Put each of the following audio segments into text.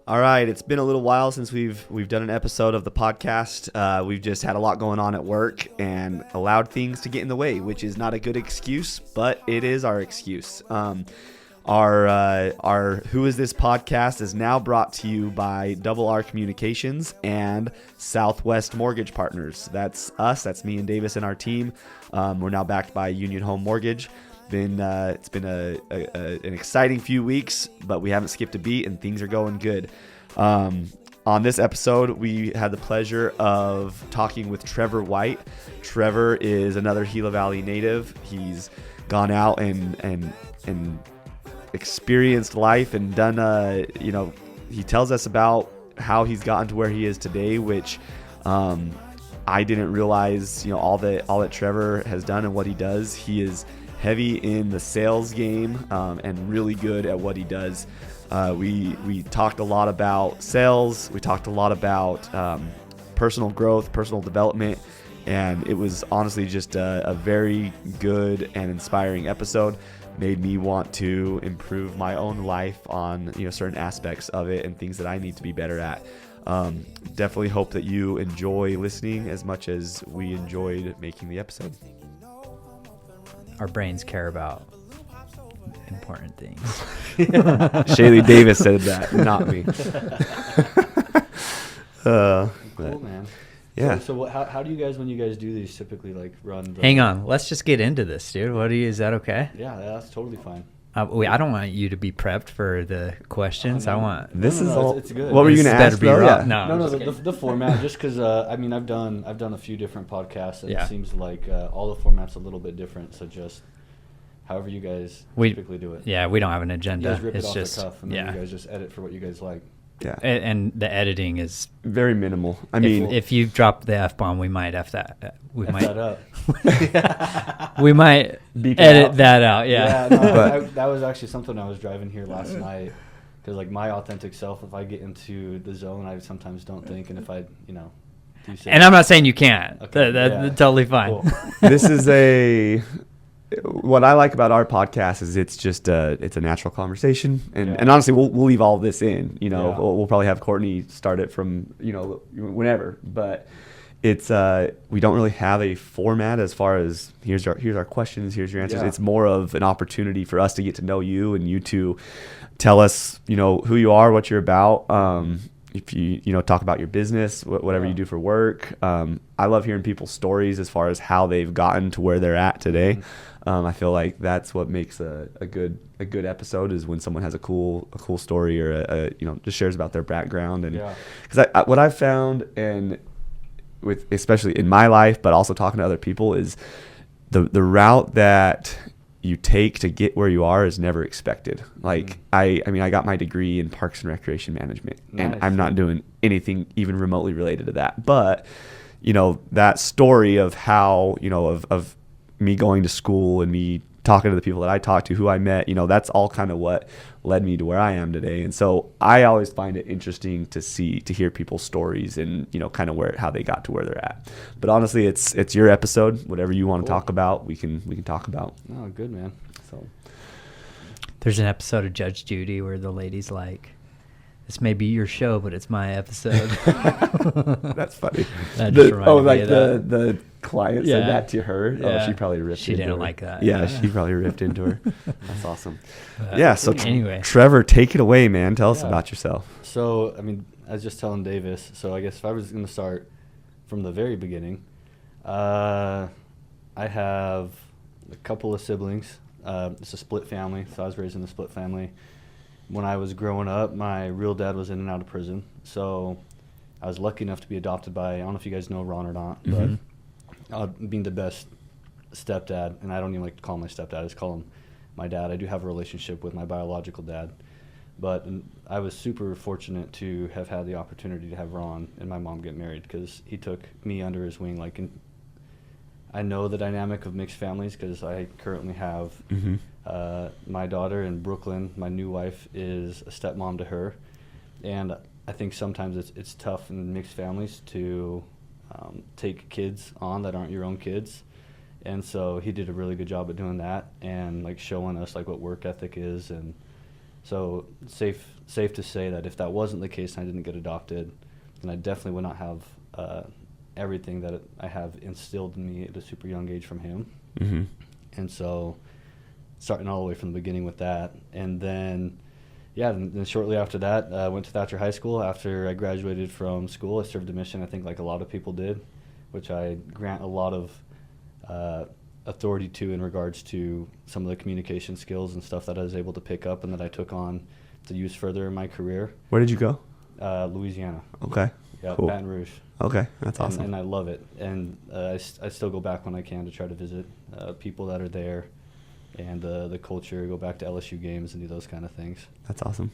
All right, it's been a little while since we've done an episode of the podcast. We've just had a lot going on at work and allowed things to get in the way, which is not a good excuse, but it is our excuse. Our Who Is This podcast is now brought to you by Double R Communications and Southwest Mortgage Partners. That's us. That's me and Davis and our team. We're now backed by Union Home Mortgage. It's been an exciting few weeks, but we haven't skipped a beat and things are going good. On this episode, we had the pleasure of talking with Trevor White. Trevor is another Gila Valley native. He's gone out and experienced life and done, he tells us about how he's gotten to where he is today, which I didn't realize, all that Trevor has done and what he does. He is heavy in the sales game and really good at what he does. We talked a lot about sales. We talked a lot about personal growth, personal development, and it was honestly just a very good and inspiring episode. Made me want to improve my own life on certain aspects of it and things that I need to be better at. Definitely hope that you enjoy listening as much as we enjoyed making the episode. Our brains care about important things. Shaylee Davis said that, not me. Cool, man. Yeah. So how do you guys, when you guys do these, typically run? Hang on, let's just get into this, dude. Is that okay? Yeah, that's totally fine. I don't want you to be prepped for the questions. Oh, no. I want It's good. What were you going to ask? Yeah. No. The format, just because I've done a few different podcasts, and it seems like all the formats a little bit different. So just however you guys typically do it. Yeah, we don't have an agenda. You guys rip it's it off just the cuff, and then you guys just edit for what you guys like. Yeah, and the editing is very minimal. I mean, if you drop the F-bomb, we might F that. We might that up. we might Beep edit that out. Yeah. That was actually something I was driving here last night, because my authentic self, if I get into the zone, I sometimes don't think, and if I do say, and I'm not saying you can't. Okay, That's totally fine. Cool. This is what I like about our podcast is it's just it's a natural conversation, and honestly we'll leave all this in. We'll probably have Courtney start it from whenever, but it's we don't really have a format as far as here's our questions, here's your answers. It's more of an opportunity for us to get to know you and you to tell us who you are, what you're about. If you talk about your business, whatever you do for work. I love hearing people's stories as far as how they've gotten to where they're at today. I feel like that's what makes a good episode, is when someone has a cool story or just shares about their background. And because what I've found, and with especially in my life, but also talking to other people, is the route that you take to get where you are is never expected. I got my degree in Parks and Recreation Management, and I'm not doing anything even remotely related to that. But, that story of how, of me going to school and me talking to the people that I talked to, who I met, that's all kind of what led me to where I am today. And so I always find it interesting to hear people's stories and, kind of how they got to where they're at. But honestly, it's your episode. Whatever you want to talk about, we can talk about. Oh, good, man. So There's an episode of Judge Judy where the lady's like, "This may be your show, but it's my episode." That's funny. That just reminded me of that. The client said that to her. Yeah. Oh, she probably ripped. She into didn't her. like that. Yeah, she probably ripped into her. That's awesome. So anyway, Trevor, take it away, man. Tell us about yourself. So I was just telling Davis. So I guess if I was going to start from the very beginning, I have a couple of siblings. It's a split family, so I was raised in a split family. When I was growing up, my real dad was in and out of prison, so I was lucky enough to be adopted by, I don't know if you guys know Ron or not, but being the best stepdad, and I don't even like to call him my stepdad, I just call him my dad. I do have a relationship with my biological dad, but I was super fortunate to have had the opportunity to have Ron and my mom get married, because he took me under his wing. I know the dynamic of mixed families, because I currently have my daughter in Brooklyn. My new wife is a stepmom to her, and I think sometimes it's tough in mixed families to take kids on that aren't your own kids, and so he did a really good job at doing that and showing us what work ethic is, and So safe to say that if that wasn't the case and I didn't get adopted, then I definitely would not have everything that I have instilled in me at a super young age from him. Mm-hmm. And so starting all the way from the beginning with that. And then, then shortly after that, I went to Thatcher High School. After I graduated from school, I served a mission, I think like a lot of people did, which I grant a lot of authority to in regards to some of the communication skills and stuff that I was able to pick up and that I took on to use further in my career. Where did you go? Louisiana. Okay. Yeah, cool. Baton Rouge. Okay, that's awesome. And I love it. And I still go back when I can to try to visit people that are there and the culture, go back to LSU games and do those kind of things. That's awesome.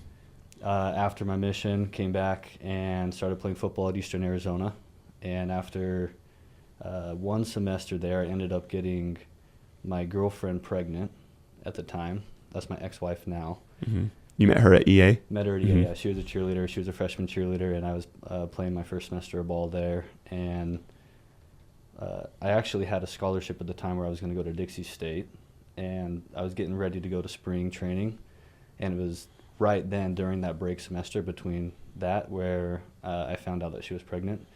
After my mission, came back and started playing football at Eastern Arizona. And after one semester there, I ended up getting my girlfriend pregnant at the time. That's my ex-wife now. Mm-hmm. You met her at EA? Met her at Mm-hmm. EA, yeah. She was a cheerleader. She was a freshman cheerleader, and I was playing my first semester of ball there. And I actually had a scholarship at the time where I was going to go to Dixie State, and I was getting ready to go to spring training. And it was right then during that break semester between that where I found out that she was pregnant.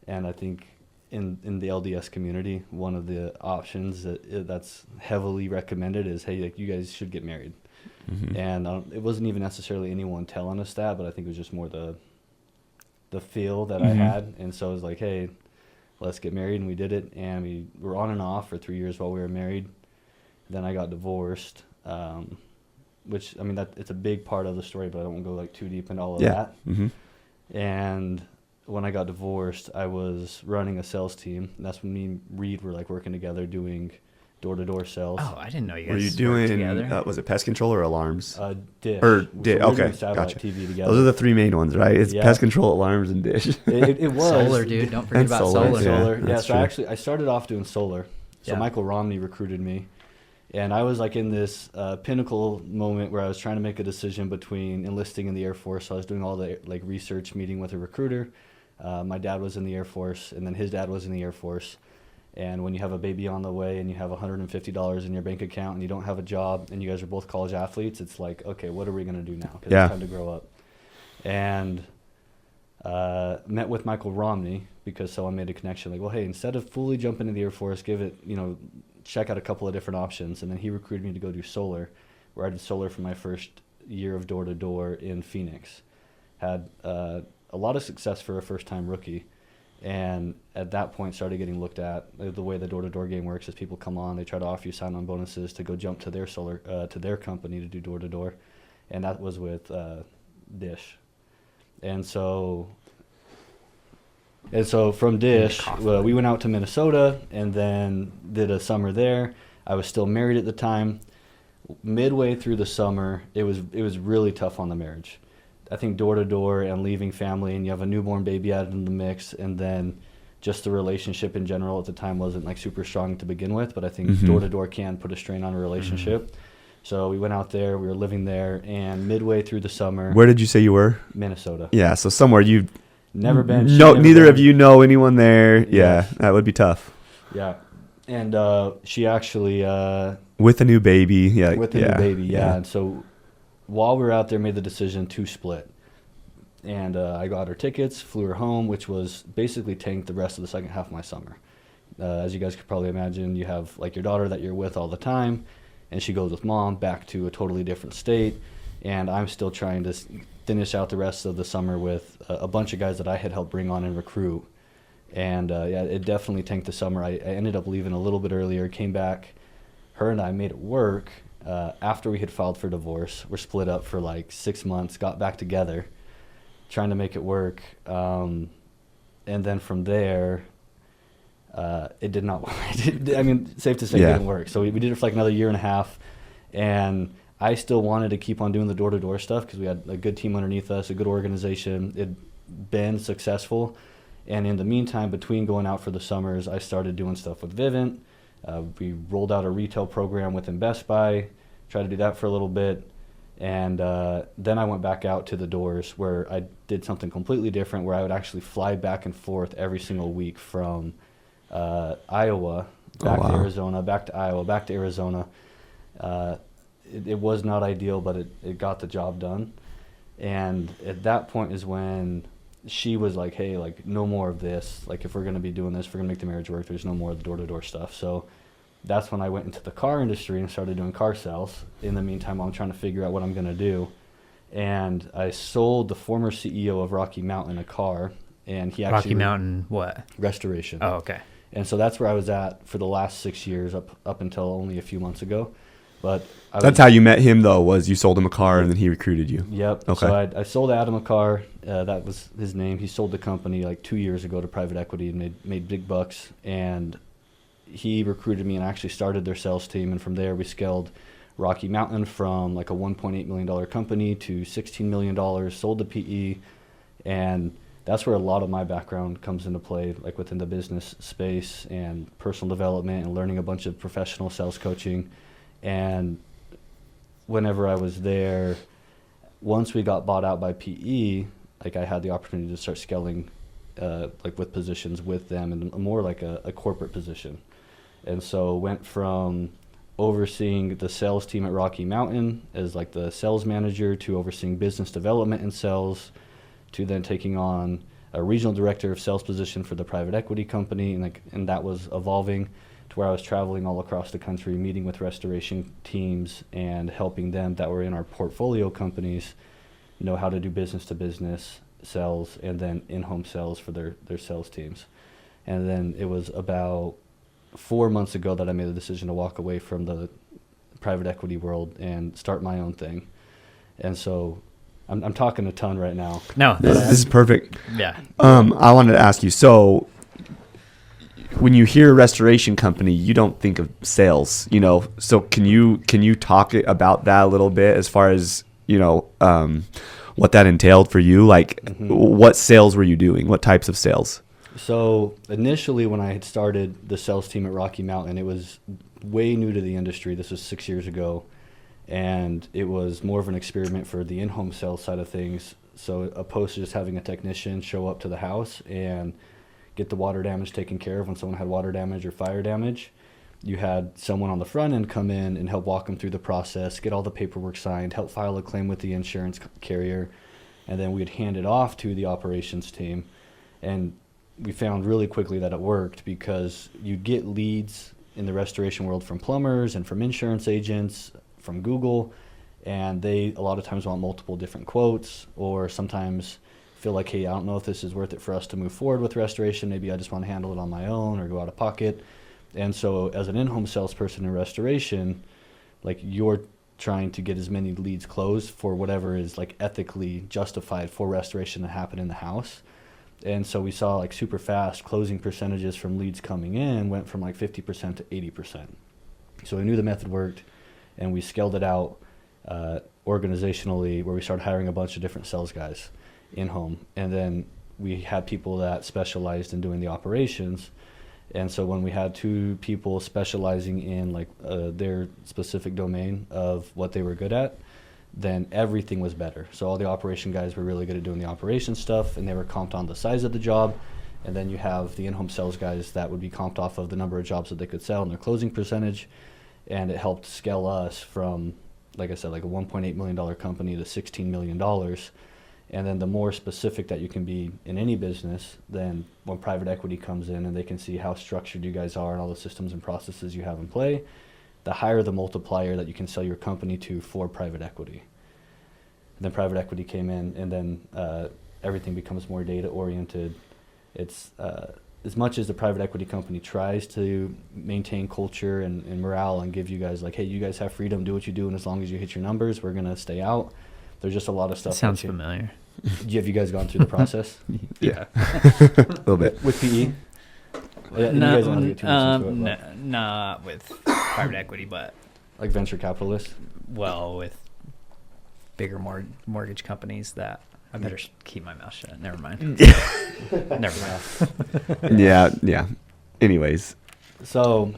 And I think in the LDS community, one of the options that's heavily recommended is, hey, like, you guys should get married. Mm-hmm. And it wasn't even necessarily anyone telling us that, but I think it was just more the feel that Mm-hmm. I had. And so I was like, hey, let's get married. And we did it. And we were on and off for 3 years while we were married. Then I got divorced, which, I mean, it's a big part of the story, but I won't go like too deep into all of that. Mm-hmm. And when I got divorced, I was running a sales team. And that's when me and Reed were like working together doing door-to-door sales. Oh, I didn't know you guys Were you worked doing, together. was it pest control or alarms? Dish. Or So Dish, we were doing okay, satellite gotcha. TV together. Those are the three main ones, right? It's Yeah. pest control, alarms, and dish. It was. Solar, dude. Don't forget And about solar, solar. yeah. Solar. Yeah, that's so true. I started off doing solar. So Yeah. Michael Romney recruited me. And I was like in this pinnacle moment where I was trying to make a decision between enlisting in the Air Force. So I was doing all the like research, meeting with a recruiter. My dad was in the Air Force, and then his dad was in the Air Force. And when you have a baby on the way and you have $150 in your bank account and you don't have a job and you guys are both college athletes, it's like, okay, what are we going to do now? Because Yeah. it's time to grow up. And met with Michael Romney because someone made a connection like, well, hey, instead of fully jumping into the Air Force, give it, check out a couple of different options. And then he recruited me to go do solar, where I did solar for my first year of door-to-door in Phoenix. Had a lot of success for a first-time rookie. And at that point started getting looked at. The way the door-to-door game works is people come on, they try to offer you sign-on bonuses to go jump to their solar, to their company to do door-to-door. And that was with Dish. And so from Dish, we went out to Minnesota and then did a summer there. I was still married at the time. Midway through the summer, it was really tough on the marriage. I think door-to-door and leaving family, and you have a newborn baby added in the mix, and then just the relationship in general at the time wasn't like super strong to begin with, but I think Mm-hmm. door-to-door can put a strain on a relationship. So we went out there, we were living there, and midway through the summer, Where did you say you were? Minnesota. Yeah, so somewhere you Never been. No, she'd never neither been. of you know anyone there. Yeah, Yes. that would be tough. Yeah. And she actually, With a new baby. Yeah. with the new baby, yeah. And so while we were out there, made the decision to split. And I got her tickets, flew her home, which was basically tanked the rest of the second half of my summer. As you guys could probably imagine, you have like your daughter that you're with all the time, and she goes with mom back to a totally different state. And I'm still trying to finish out the rest of the summer with a bunch of guys that I had helped bring on and recruit. And it definitely tanked the summer. I ended up leaving a little bit earlier, came back. Her and I made it work after we had filed for divorce. We're split up for like 6 months, got back together, trying to make it work. And then from there, it did not work. I mean, safe to say, it didn't work. So we did it for like another year and a half. And I still wanted to keep on doing the door-to-door stuff because we had a good team underneath us, a good organization. It'd been successful. And in the meantime, between going out for the summers, I started doing stuff with Vivint. We rolled out a retail program within Best Buy, tried to do that for a little bit. And then I went back out to the doors where I did something completely different, where I would actually fly back and forth every single week from Iowa back to Arizona, back to Iowa, back to Arizona. it was not ideal, but it got the job done. And at that point is when she was like, hey, like, no more of this. Like, if we're going to be doing this, if we're going to make the marriage work, there's no more of the door-to-door stuff. So that's when I went into the car industry and started doing car sales. In the meantime, I'm trying to figure out what I'm going to do. And I sold the former CEO of Rocky Mountain a car, and he actually... Rocky Mountain what? Restoration. Oh, okay. And so that's where I was at for the last 6 years, up until only a few months ago. But that's how you met him, though, was you sold him a car and then he recruited you. Yep. Okay. So I sold Adam a car. That was his name. He sold the company like 2 years ago to private equity and made big bucks. And he recruited me and actually started their sales team. And from there, we scaled Rocky Mountain from like a $1.8 million company to $16 million, sold to PE. And that's where a lot of my background comes into play, like within the business space and personal development and learning a bunch of professional sales coaching. And whenever I was there, once we got bought out by PE, like I had the opportunity to start scaling, like with positions with them and more like a corporate position. And so went from overseeing the sales team at Rocky Mountain as like the sales manager to overseeing business development and sales to then taking on a regional director of sales position for the private equity company. And that was evolving to where I was traveling all across the country, meeting with restoration teams and helping them that were in our portfolio companies know how to do business-to-business sales and then in-home sales for their sales teams. And then it was about 4 months ago that I made the decision to walk away from the private equity world and start my own thing. And so I'm talking a ton right now. No, This is perfect. yeah. I wanted to ask you, so when you hear restoration company, you don't think of sales, so can you talk about that a little bit as far as, what that entailed for you? Like, what sales were you doing? What types of sales? So initially when I had started the sales team at Rocky Mountain, it was way new to the industry. This was 6 years ago. And it was more of an experiment for the in-home sales side of things. So opposed to just having a technician show up to the house and get the water damage taken care of when someone had water damage or fire damage, you had someone on the front end come in and help walk them through the process, get all the paperwork signed, help file a claim with the insurance carrier, and then we'd hand it off to the operations team. And we found really quickly that it worked because you'd get leads in the restoration world from plumbers and from insurance agents, from Google, and they a lot of times want multiple different quotes, or sometimes feel like, hey, I don't know if this is worth it for us to move forward with restoration. Maybe I just want to handle it on my own or go out of pocket. And so as an in-home salesperson in restoration, like you're trying to get as many leads closed for whatever is like ethically justified for restoration to happen in the house. And so we saw like super fast closing percentages from leads coming in went from like 50% to 80%. So we knew the method worked, and we scaled it out organizationally, where we started hiring a bunch of different sales guys in-home. And then we had people that specialized in doing the operations. And so when we had 2 people specializing in like their specific domain of what they were good at, then everything was better. So all the operation guys were really good at doing the operation stuff, and they were comped on the size of the job. And then you have the in-home sales guys that would be comped off of the number of jobs that they could sell and their closing percentage. And it helped scale us from, like I said, like a $1.8 million company to $16 million. And then the more specific that you can be in any business, then when private equity comes in and they can see how structured you guys are and all the systems and processes you have in play, the higher the multiplier that you can sell your company to for private equity. And then private equity came in, and then everything becomes more data oriented. It's as much as the private equity company tries to maintain culture and morale and give you guys like, hey, you guys have freedom, do what you do, and as long as you hit your numbers, we're going to stay out. There's just a lot of stuff. Sounds familiar. Have you guys gone through the process? Yeah. A little bit. With PE? Yeah, you guys don't have to get too much into it, but not with private equity, but like venture capitalists? well, with bigger mortgage companies that I better keep my mouth shut. Never mind. Never mind. Yeah. Anyways. So,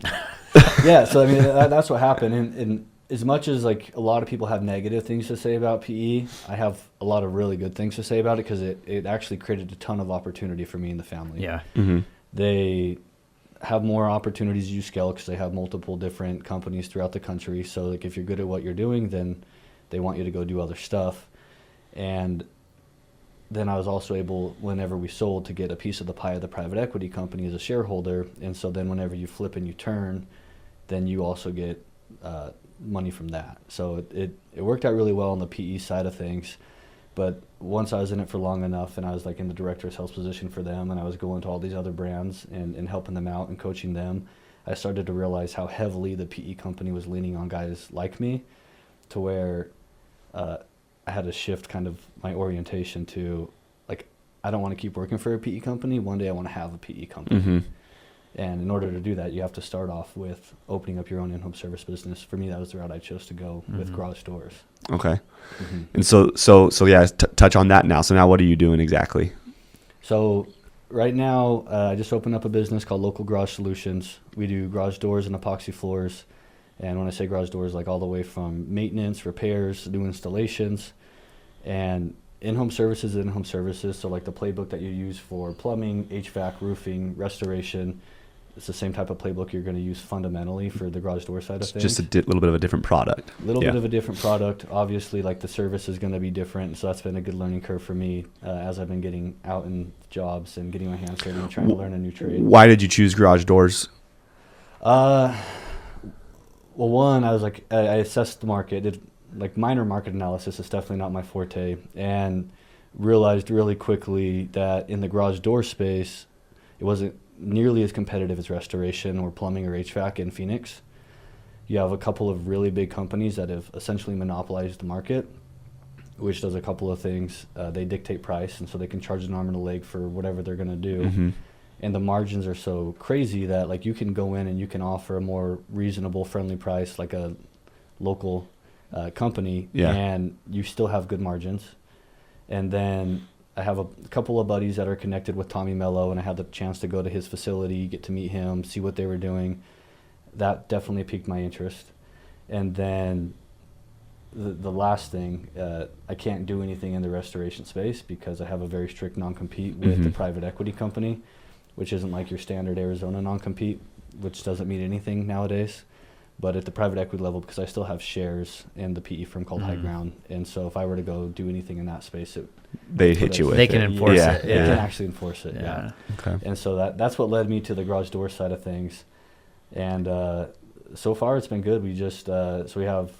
yeah, so I mean, that's what happened. And as much as like a lot of people have negative things to say about PE, I have a lot of really good things to say about it, because it actually created a ton of opportunity for me and the family. Yeah. Mm-hmm. have more opportunities to scale because they have multiple different companies throughout the country. So like if you're good at what you're doing, then they want you to go do other stuff. And then I was also able, whenever we sold, to get a piece of the pie of the private equity company as a shareholder. And so then whenever you flip and you turn, then you also get money from that. So it worked out really well on the PE side of things. But once I was in it for long enough and I was like in the director of sales position for them and I was going to all these other brands and helping them out and coaching them, I started to realize how heavily the PE company was leaning on guys like me, to where I had to shift kind of my orientation to, like, I don't want to keep working for a PE company. One day I want to have a PE company. Mm-hmm. And in order to do that, you have to start off with opening up your own in-home service business. For me, that was the route I chose to go with garage doors. Okay. Mm-hmm. And so yeah, touch on that now. So now what are you doing exactly? So right now, I just opened up a business called Local Garage Solutions. We do garage doors and epoxy floors. And when I say garage doors, like all the way from maintenance, repairs, new installations, and in-home services, in-home services. So like the playbook that you use for plumbing, HVAC, roofing, restoration, it's the same type of playbook you're going to use fundamentally for the garage door side of things. Just a little bit of a different product. A little bit of a different product. Obviously, like the service is going to be different. So that's been a good learning curve for me as I've been getting out in jobs and getting my hands dirty and trying to learn a new trade. Why did you choose garage doors? Well, one, I was like, I assessed the market. Did like minor market analysis is definitely not my forte, and realized really quickly that in the garage door space, it wasn't nearly as competitive as restoration or plumbing or HVAC in Phoenix. You have a couple of really big companies that have essentially monopolized the market, which does a couple of things. They dictate price, and so they can charge an arm and a leg for whatever they're going to do. Mm-hmm. And the margins are so crazy that like you can go in and you can offer a more reasonable, friendly price like a local company, and you still have good margins. And then I have a couple of buddies that are connected with Tommy Mello, and I had the chance to go to his facility, get to meet him, see what they were doing. That definitely piqued my interest. And then the last thing, I can't do anything in the restoration space because I have a very strict non-compete with the private equity company, which isn't like your standard Arizona non-compete, which doesn't mean anything nowadays. But at the private equity level, because I still have shares in the PE firm called High Ground, and so if I were to go do anything in that space, they'd hit you with they it. can enforce it. They can actually enforce it. Yeah. Okay. And so that's what led me to the garage door side of things, and so far it's been good. We just so we have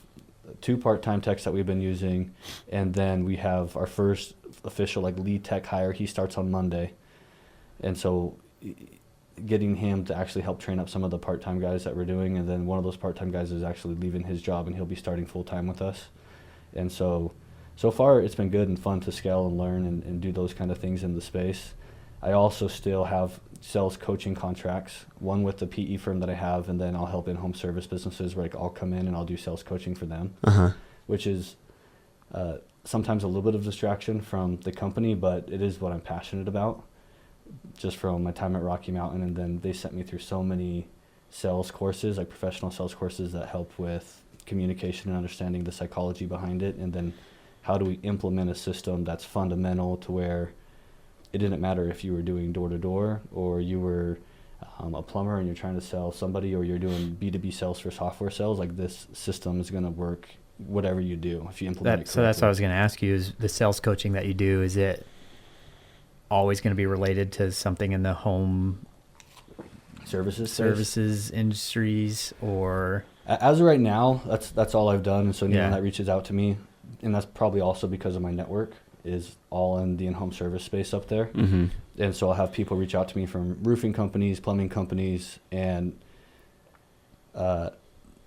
2 part-time techs that we've been using, and then we have our first official like lead tech hire. He starts on Monday, and so getting him to actually help train up some of the part-time guys that we're doing, and then one of those part-time guys is actually leaving his job and he'll be starting full-time with us. And so far it's been good and fun to scale and learn and do those kind of things in the space. I also still have sales coaching contracts, one with the PE firm that I have, and then I'll help in-home service businesses where I'll come in and I'll do sales coaching for them, which is sometimes a little bit of distraction from the company, but it is what I'm passionate about. Just from my time at Rocky Mountain, and then they sent me through so many sales courses, like professional sales courses that help with communication and understanding the psychology behind it, and then how do we implement a system that's fundamental to where it didn't matter if you were doing door-to-door or you were a plumber and you're trying to sell somebody, or you're doing B2B sales for software sales. Like this system is going to work whatever you do if you implement it correctly. So that's what I was going to ask you, is the sales coaching that you do, is it always going to be related to something in the home services industries, or as of right now, that's all I've done. And so anyone that reaches out to me, and that's probably also because of my network, is all in the in-home service space up there. And so I'll have people reach out to me from roofing companies, plumbing companies, and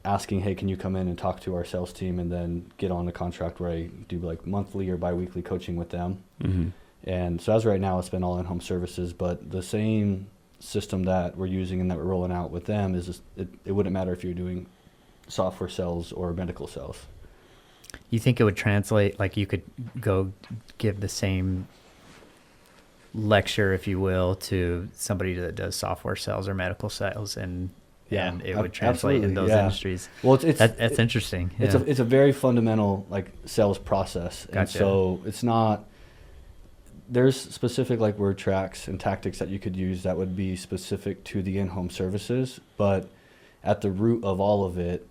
asking, hey, can you come in and talk to our sales team, and then get on a contract where I do like monthly or bi-weekly coaching with them. And so as of right now, it's been all in-home services, but the same system that we're using and that we're rolling out with them is just, it wouldn't matter if you're doing software sales or medical sales. you think it would translate, like you could go give the same lecture, if you will, to somebody that does software sales or medical sales, and it would translate in those industries. Well, that's interesting. Yeah. It's a very fundamental like sales process, and Gotcha. so it's not. there's specific like word tracks and tactics that you could use that would be specific to the in-home services, but at the root of all of it,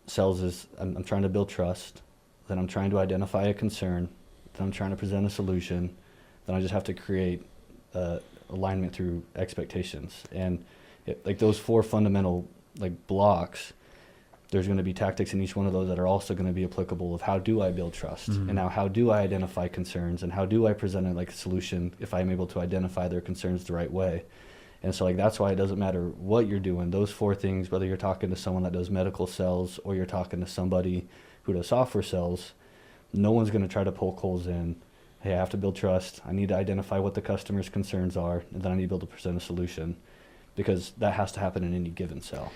sales is I'm trying to build trust, then I'm trying to identify a concern, then I'm trying to present a solution, then I just have to create alignment through expectations. And like those 4 fundamental like blocks, there's going to be tactics in each one of those that are also going to be applicable of how do I build trust, and now how do I identify concerns, and how do I present it like a solution if I'm able to identify their concerns the right way. And so like that's why it doesn't matter what you're doing, those 4 things, whether you're talking to someone that does medical sales or you're talking to somebody who does software sales, no one's going to try to poke holes in, hey, I have to build trust, I need to identify what the customer's concerns are, and then I need to be able to present a solution, because that has to happen in any given sale.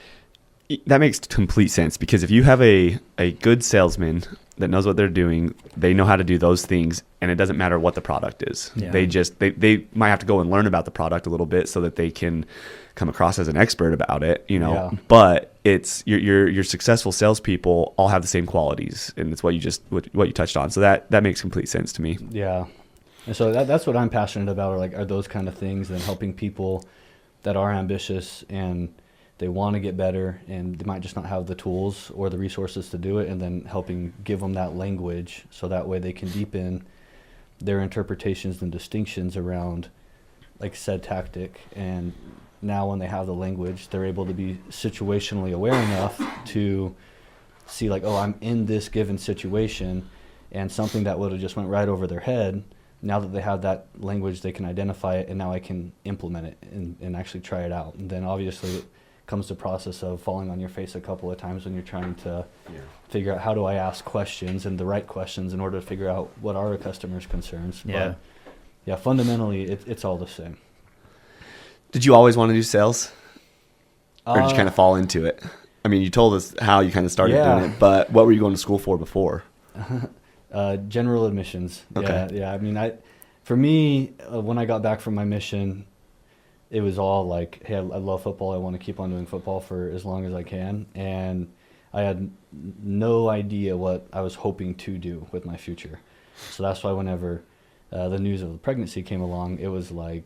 That makes complete sense, because if you have a good salesman that knows what they're doing, they know how to do those things, and it doesn't matter what the product is. Yeah. They might have to go and learn about the product a little bit so that they can come across as an expert about it, Yeah. But it's your successful salespeople all have the same qualities, and it's what you touched on. So that makes complete sense to me. Yeah. And so that's what I'm passionate about, are those kind of things, and helping people that are ambitious and they want to get better and they might just not have the tools or the resources to do it, and then helping give them that language so that way they can deepen their interpretations and distinctions around like said tactic. And now when they have the language, they're able to be situationally aware enough to see like, oh, I'm in this given situation, and something that would have just went right over their head, now that they have that language, they can identify it, and now I can implement it and actually try it out. And then obviously it comes the process of falling on your face a couple of times when you're trying to figure out how do I ask questions, and the right questions, in order to figure out what are a customer's concerns. Yeah. But yeah, fundamentally it's all the same. Did you always want to do sales, or did you kind of Uh, fall into it? I mean, you told us how you kind of started Yeah. doing it, but what were you going to school for before? General admissions. Okay. Yeah. I mean, for me, when I got back from my mission, it was all like, hey, I love football. I want to keep on doing football for as long as I can. And I had no idea what I was hoping to do with my future. So that's why whenever the news of the pregnancy came along, it was like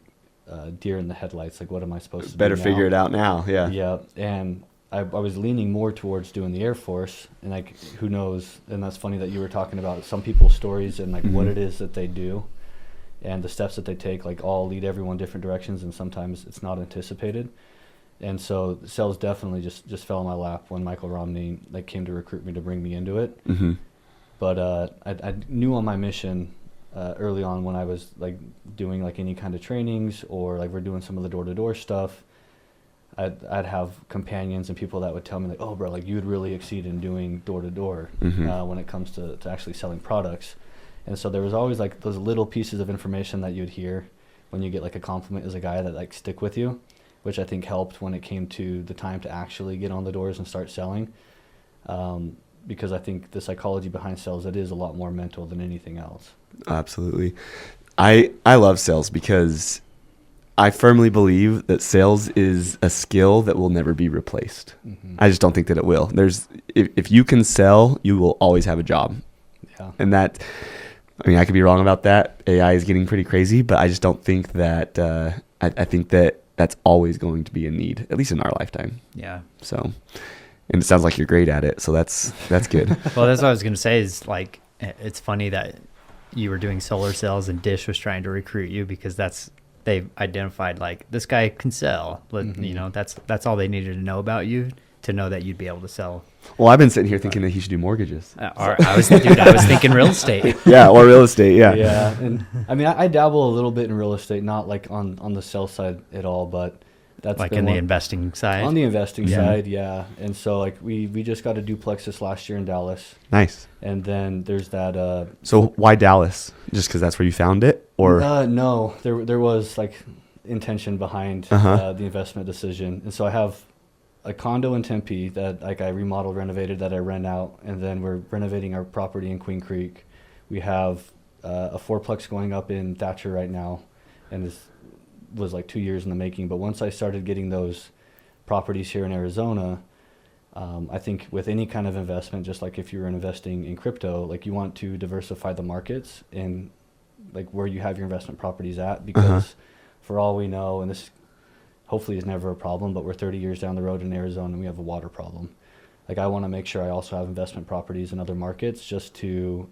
deer in the headlights. Like, what am I supposed to Better do now? figure it out now. Yeah. Yeah, and I was leaning more towards doing the Air Force, and like, who knows? And that's funny that you were talking about some people's stories and like what it is that they do, and the steps that they take. Like, all lead everyone different directions, and sometimes it's not anticipated. And so sales definitely just fell in my lap when Michael Romney like came to recruit me to bring me into it. Mm-hmm. But I knew on my mission early on, when I was like doing like any kind of trainings, or like we're doing some of the door-to-door stuff, I'd have companions and people that would tell me like, oh bro, like you would really exceed in doing door-to-door when it comes to actually selling products. And so there was always like those little pieces of information that you'd hear when you get like a compliment as a guy that like stick with you, which I think helped when it came to the time to actually get on the doors and start selling. Because I think the psychology behind sales, it is a lot more mental than anything else. Absolutely. I love sales because I firmly believe that sales is a skill that will never be replaced. Mm-hmm. I just don't think that it will. If you can sell, you will always have a job. Yeah. And that, I mean, I could be wrong about that. AI is getting pretty crazy, but I just don't think that, I think that that's always going to be a need, at least in our lifetime. Yeah. So, and it sounds like you're great at it. So that's good. Well, that's what I was going to say is like, it's funny that you were doing solar sales and Dish was trying to recruit you, because they've identified like, this guy can sell. You know, that's all they needed to know about you, to know that you'd be able to sell. Well, I've been sitting here thinking that he should do mortgages. I was thinking real estate. Yeah. Or real estate. Yeah. Yeah, and I mean, I dabble a little bit in real estate, not like on the sell side at all, but that's Like been in the one- investing side. on the investing Yeah. side, yeah. And so like we just got a duplex this last year in Dallas, Nice. and then there's that. So why Dallas? Just because that's where you found it, or No, there was like intention behind Uh-huh. the investment decision, and so I have a condo in Tempe that like I remodeled, renovated, that I rent out, and then we're renovating our property in Queen Creek. We have a fourplex going up in Thatcher right now, and this was like 2 years in the making. But once I started getting those properties here in Arizona, I think with any kind of investment, just like if you were investing in crypto, like you want to diversify the markets and like where you have your investment properties at, because for all we know, and this hopefully is never a problem, but we're 30 years down the road in Arizona and we have a water problem. Like, I want to make sure I also have investment properties in other markets just to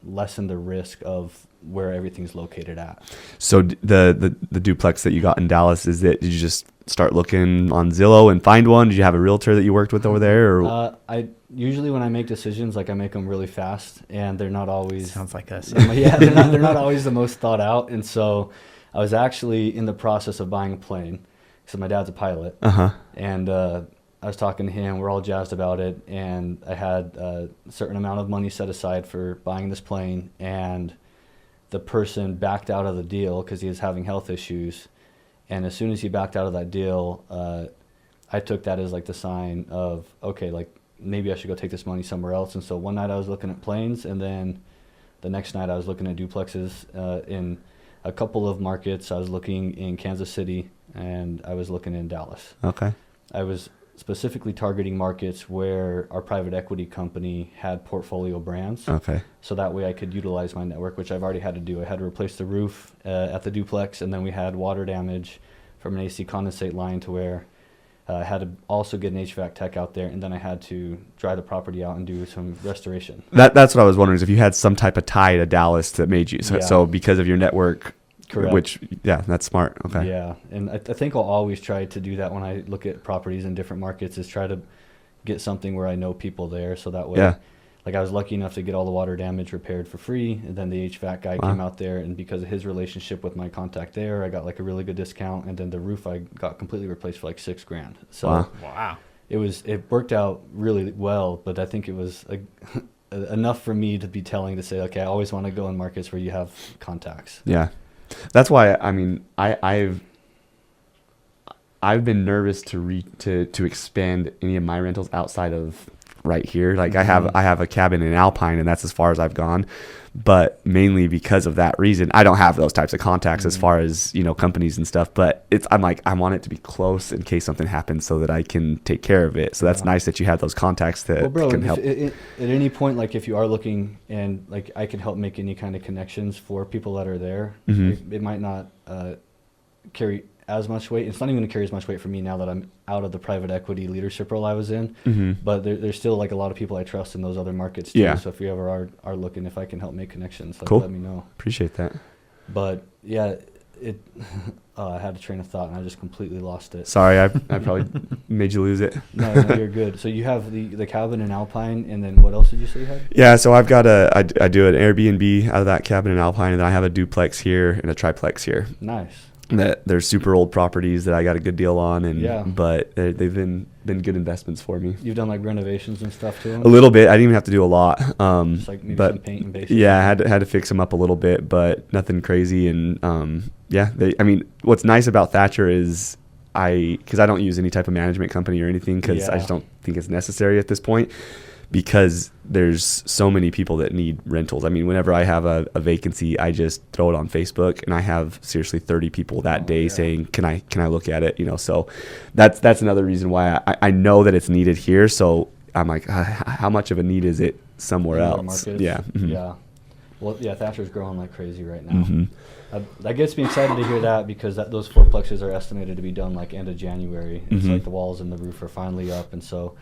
lessen the risk of where everything's located at. So the duplex that you got in Dallas, did you just start looking on Zillow and find one? Did you have a realtor that you worked with over there? Or? I usually, when I make decisions, like, I make them really fast, and they're not always. Sounds like us. Yeah, they're not always the most thought out. And so I was actually in the process of buying a plane, because my dad's a pilot. And I was talking to him. We're all jazzed about it, and I had a certain amount of money set aside for buying this plane, and the person backed out of the deal because he was having health issues. And as soon as he backed out of that deal, I took that as like the sign of, okay, like, maybe I should go take this money somewhere else. And so one night I was looking at planes, and then the next night I was looking at duplexes in a couple of markets. I was looking in Kansas City, and I was looking in Dallas. Okay. I was specifically targeting markets where our private equity company had portfolio brands. Okay. So that way I could utilize my network, which I've already had to do. I had to replace the roof at the duplex, and then we had water damage from an AC condensate line to where I had to also get an HVAC tech out there, and then I had to dry the property out and do some restoration. That's what I was wondering, is if you had some type of tie to Dallas that made you. So because of your network. Correct. Which, yeah, that's smart. Okay. Yeah, and I think I'll always try to do that when I look at properties in different markets, is try to get something where I know people there, so that way, like, I was lucky enough to get all the water damage repaired for free, and then the HVAC guy came out there, and because of his relationship with my contact there, I got like a really good discount, and then the roof I got completely replaced for like $6,000. So wow, it worked out really well, but I think it was enough for me to be telling to say, okay, I always want to go in markets where you have contacts. Yeah. That's why, I mean, I've been nervous to expand any of my rentals outside of right here. Like, I have a cabin in Alpine, and that's as far as I've gone, but mainly because of that reason. I don't have those types of contacts as far as, companies and stuff, but I'm like, I want it to be close in case something happens so that I can take care of it. So that's nice that you have those contacts that can help. At any point, like, if you are looking, and like, I can help make any kind of connections for people that are there, it might not carry as much weight. It's not even going to carry as much weight for me now that I'm out of the private equity leadership role I was in. But there's still like a lot of people I trust in those other markets too. So if you ever are looking, if I can help make connections, like, cool. Let me know. Appreciate that. But yeah, I had a train of thought and I just completely lost it. Sorry, I probably made you lose it. No, you're good. So you have the cabin in Alpine, and then what else did you say you had? Yeah, so I've got I do an Airbnb out of that cabin in Alpine, and then I have a duplex here and a triplex here. Nice. That they're super old properties that I got a good deal on, but they've been good investments for me. You've done like renovations and stuff to them? A little bit. I didn't even have to do a lot. Just like maybe some paint and basics. Yeah, I had to fix them up a little bit, but nothing crazy. And what's nice about Thatcher is because I don't use any type of management company or anything, because I just don't think it's necessary at this point, because there's so many people that need rentals. I mean, whenever I have a vacancy, I just throw it on Facebook, and I have seriously 30 people that day saying, can I look at it? So that's another reason why I know that it's needed here. So I'm like, how much of a need is it somewhere else? Markets? Yeah. Yeah. Well, yeah, Thatcher's growing like crazy right now. That gets me excited to hear that, because those fourplexes are estimated to be done like end of January. It's like the walls and the roof are finally up, and so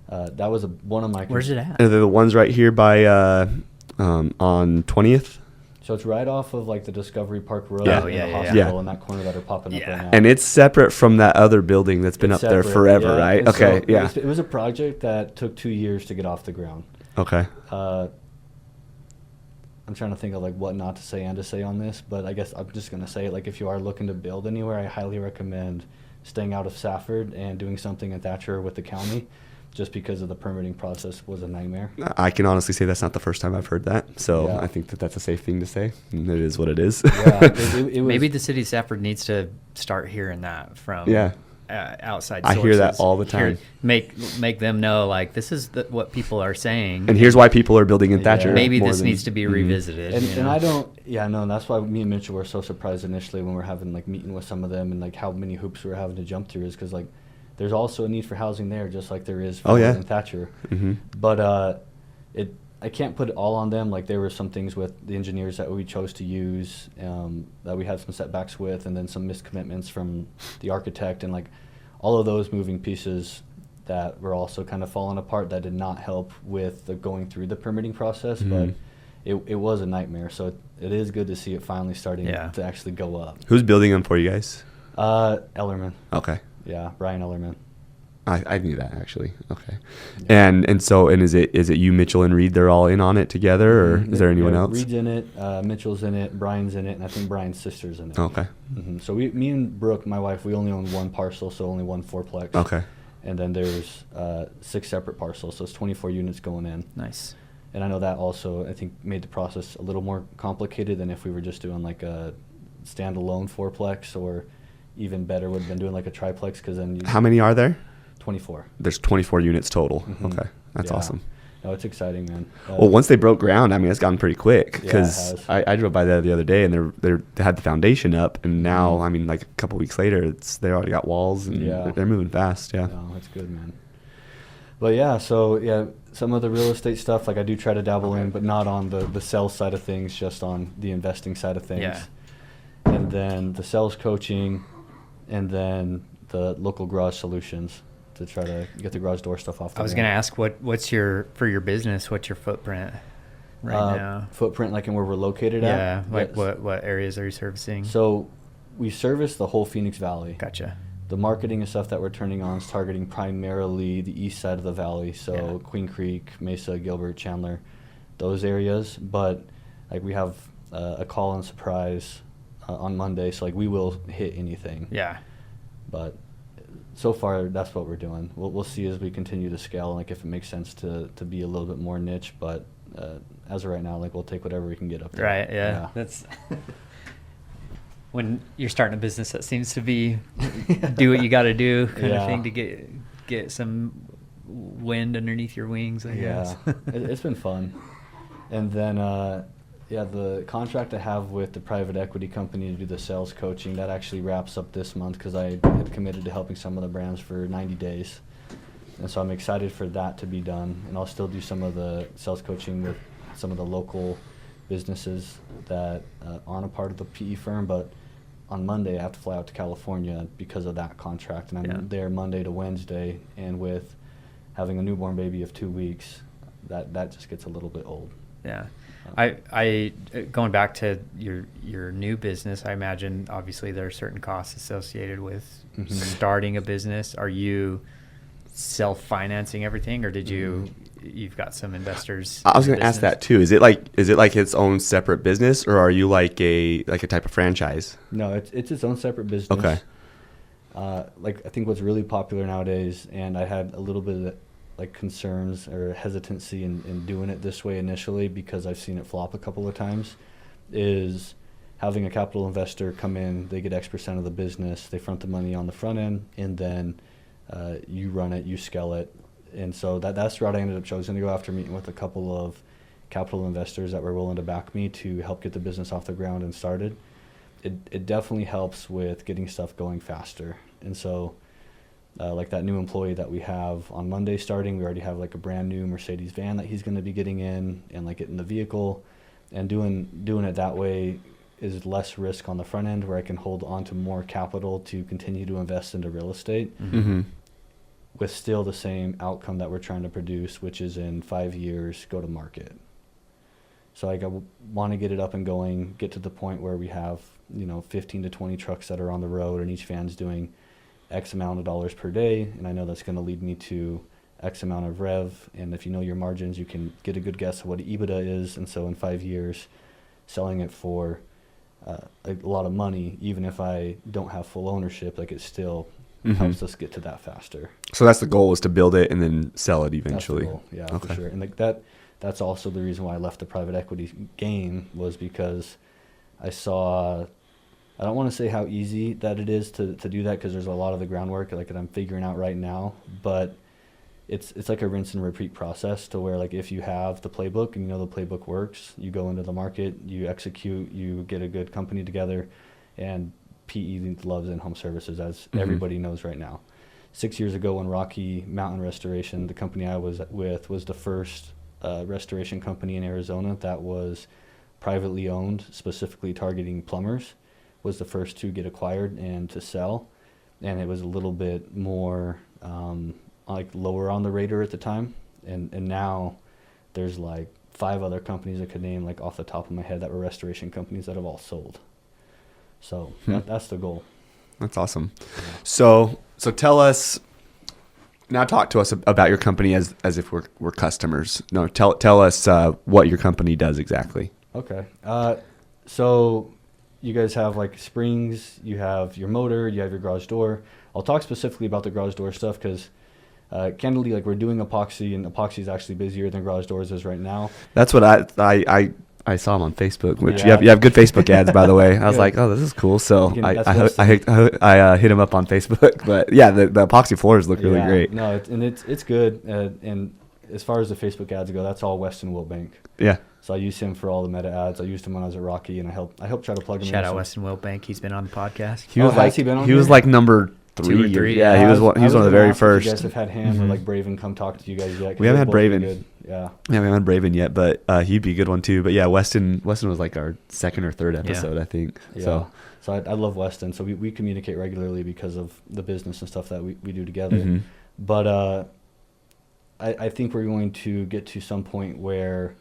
that was one of my. Where's it at? They're the ones right here by on 20th. So it's right off of like the Discovery Park Road Yeah. and the hospital in that corner that are popping up right now. And it's separate from that other building that's been up there forever, right? And okay, so it was a project that took 2 years to get off the ground. Okay. I'm trying to think of like what not to say and to say on this, but I guess I'm just going to say it. Like, if you are looking to build anywhere, I highly recommend staying out of Safford and doing something in Thatcher with the county, just because of the permitting process was a nightmare. I can honestly say that's not the first time I've heard that. So I think that's a safe thing to say. And it is what it is. Yeah, it was, maybe the city of Safford needs to start hearing that from outside sources. I hear that all the time. Make them know, like, this is what people are saying. And here's why people are building in Thatcher. Maybe this needs to be revisited. And I don't, and that's why me and Mitchell were so surprised initially when we're having like meeting with some of them, and like how many hoops we were having to jump through, is because like there's also a need for housing there, just like there is for in Thatcher. But I can't put it all on them. Like there were some things with the engineers that we chose to use that we had some setbacks with, and then some miscommitments from the architect, and like all of those moving pieces that were also kind of falling apart that did not help with the going through the permitting process. But it was a nightmare. So it is good to see it finally starting to actually go up. Who's building them for you guys? Ellerman. Okay. Yeah, Brian Ellerman. I knew that actually. Okay. Yeah. And is it you, Mitchell, and Reed? They're all in on it together, or is there anyone else? Reed's in it, Mitchell's in it, Brian's in it, and I think Brian's sister's in it. Okay. So me and Brooke, my wife, we only own one parcel, so only one fourplex. Okay. And then there's 6 separate parcels, so it's 24 units going in. Nice. And I know that also, I think, made the process a little more complicated than if we were just doing like a standalone fourplex, or even better would have been doing like a triplex, because then How many are there? 24. There's 24 units total. Okay. That's awesome. No, it's exciting, man. Well, once they broke ground, I mean, it's gone pretty quick, because it I drove by there the other day, and they had the foundation up, and now, I mean, like a couple weeks later, they already got walls, and they're moving fast. Yeah. No, it's good, man. But yeah, so some of the real estate stuff, like I do try to dabble in, but not on the sales side of things, just on the investing side of things. Yeah. And then the sales coaching, and then the local garage solutions to try to get the garage door stuff off the ground. I was going to ask, what's for your business, what's your footprint right now? Footprint, like in where we're located at? Yeah, like what areas are you servicing? So we service the whole Phoenix Valley. Gotcha. The marketing and stuff that we're turning on is targeting primarily the east side of the valley, so Queen Creek, Mesa, Gilbert, Chandler, those areas. But like we have a call and surprise on Monday, so like we will hit anything. Yeah. But so far, that's what we're doing. We'll see as we continue to scale, like if it makes sense to be a little bit more niche. But as of right now, like we'll take whatever we can get up there. Right. Yeah. That's when you're starting a business, that seems to be do what you got to do kind of thing to get some wind underneath your wings, I guess. It's been fun. And then the contract I have with the private equity company to do the sales coaching, that actually wraps up this month, because I had committed to helping some of the brands for 90 days. And so I'm excited for that to be done. And I'll still do some of the sales coaching with some of the local businesses that aren't a part of the PE firm. But on Monday, I have to fly out to California because of that contract. And I'm there Monday to Wednesday. And with having a newborn baby of 2 weeks, that just gets a little bit old. Yeah. I going back to your new business, I imagine obviously there are certain costs associated with starting a business. Are you self-financing everything, or did you've got some investors? I was going to ask that too. Is it like its own separate business, or are you like a type of franchise? No, it's its own separate business. Okay. Like I think what's really popular nowadays, and I had a little bit of like concerns or hesitancy in doing it this way initially, because I've seen it flop a couple of times, is having a capital investor come in. They get X% of the business, they front the money on the front end, and then you run it, you scale it. And so that's the route I ended up choosing to go after, meeting with a couple of capital investors that were willing to back me to help get the business off the ground and started. It definitely helps with getting stuff going faster. And so like that new employee that we have on Monday starting, we already have like a brand new Mercedes van that he's going to be getting in and like getting the vehicle, and doing it that way is less risk on the front end, where I can hold on to more capital to continue to invest into real estate with still the same outcome that we're trying to produce, which is in 5 years, go to market. So like I want to get it up and going, get to the point where we have 15 to 20 trucks that are on the road, and each van's doing X amount of dollars per day, and I know that's going to lead me to X amount of rev. And if you know your margins, you can get a good guess of what EBITDA is. And so in 5 years, selling it for a lot of money, even if I don't have full ownership, like it still helps us get to that faster. So that's the goal, is to build it and then sell it eventually. That's the goal. Yeah, for sure. And like that's also the reason why I left the private equity game, was because I saw, I don't want to say how easy that it is to do that, because there's a lot of the groundwork like that I'm figuring out right now, but it's like a rinse and repeat process, to where like if you have the playbook and you know the playbook works, you go into the market, you execute, you get a good company together. And PE loves in-home services, as everybody knows right now. 6 years ago, when Rocky Mountain Restoration, the company I was with, was the first restoration company in Arizona that was privately owned, specifically targeting plumbers, was the first to get acquired and to sell. And it was a little bit more like lower on the radar at the time. And now there's like 5 other companies I could name like off the top of my head that were restoration companies that have all sold. So that's the goal. That's awesome. So tell us now. Talk to us about your company as if we're customers. No, tell us what your company does exactly. Okay. So you guys have like springs, you have your motor, you have your garage door. I'll talk specifically about the garage door stuff because candidly, like we're doing epoxy, and epoxy is actually busier than garage doors is right now. That's what I saw them on Facebook, which you have good Facebook ads, by the way. I was like, oh, this is cool. So I hit him up on Facebook. But yeah, the epoxy floors look really great. No, it's good. And as far as the Facebook ads go, that's all Weston Wilbank. Yeah. So I use him for all the meta ads. I used him when I was at Rocky, and I help try to plug him in. Shout out Weston Wilbank. He's been on the podcast. He was like number 3 2 or 3. Yeah, he was one of the very first. You guys have had him or like Braven come talk to you guys yet? We haven't had Braven. Yeah, we haven't had Braven yet, but he'd be a good one too. But yeah, Weston was like our 2nd or 3rd episode, I think. Yeah. So I love Weston. So we communicate regularly because of the business and stuff that we do together. Mm-hmm. But I think we're going to get to some point where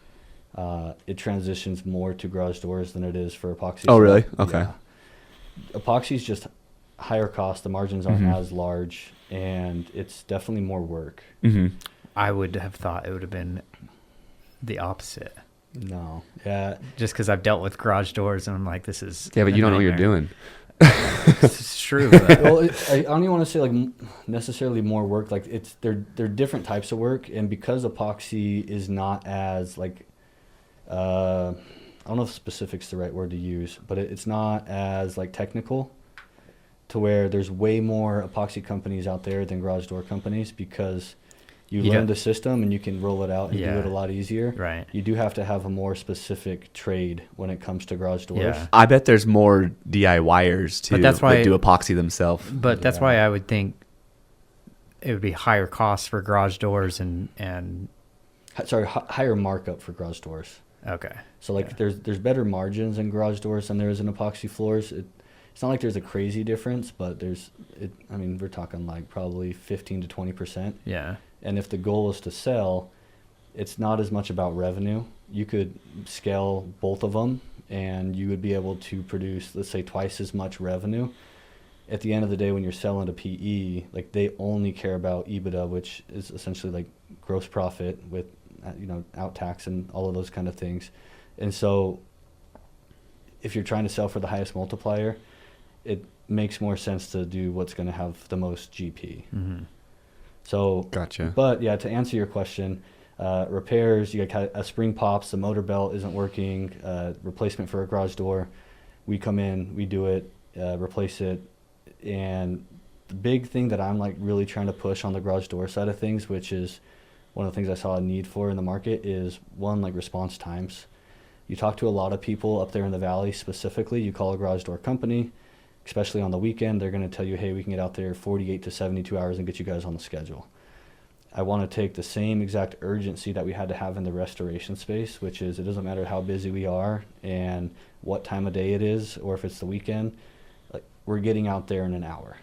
it transitions more to garage doors than it is for epoxy. Oh, really? Okay. Yeah. Epoxy is just higher cost. The margins aren't as large, and it's definitely more work. Mm-hmm. I would have thought it would have been the opposite. No. Yeah. Just because I've dealt with garage doors, and I'm like, this is but you don't know what you're doing. It's true. But Well, I don't even want to say like necessarily more work. Like they're different types of work, and because epoxy is not as like I don't know if specific's the right word to use, but it's not as like technical, to where there's way more epoxy companies out there than garage door companies because you learn the system and you can roll it out and do it a lot easier. Right. You do have to have a more specific trade when it comes to garage doors. Yeah. I bet there's more DIYers too. But that's why that do epoxy themselves. But that's why I would think it would be higher costs for garage doors and higher markup for garage doors. okay. So like there's better margins in garage doors than there is in epoxy floors. It's not like there's a crazy difference, but we're talking like probably 15 to 20%. Yeah. And if the goal is to sell, it's not as much about revenue. You could scale both of them and you would be able to produce, let's say, twice as much revenue. At the end of the day, when you're selling to PE, like they only care about EBITDA, which is essentially like gross profit with, out tax and all of those kind of things. And so if you're trying to sell for the highest multiplier, it makes more sense to do what's going to have the most GP. Mm-hmm. So, Gotcha. But yeah, to answer your question, repairs, you got a spring pops, the motor belt isn't working, replacement for a garage door. We come in, we do it, replace it. And the big thing that I'm like really trying to push on the garage door side of things, which is one of the things I saw a need for in the market, is one, like response times. You talk to a lot of people up there in the valley specifically, you call a garage door company, especially on the weekend, they're going to tell you, hey, we can get out there 48 to 72 hours and get you guys on the schedule. I want to take the same exact urgency that we had to have in the restoration space, which is it doesn't matter how busy we are and what time of day it is or if it's the weekend, like we're getting out there in an hour.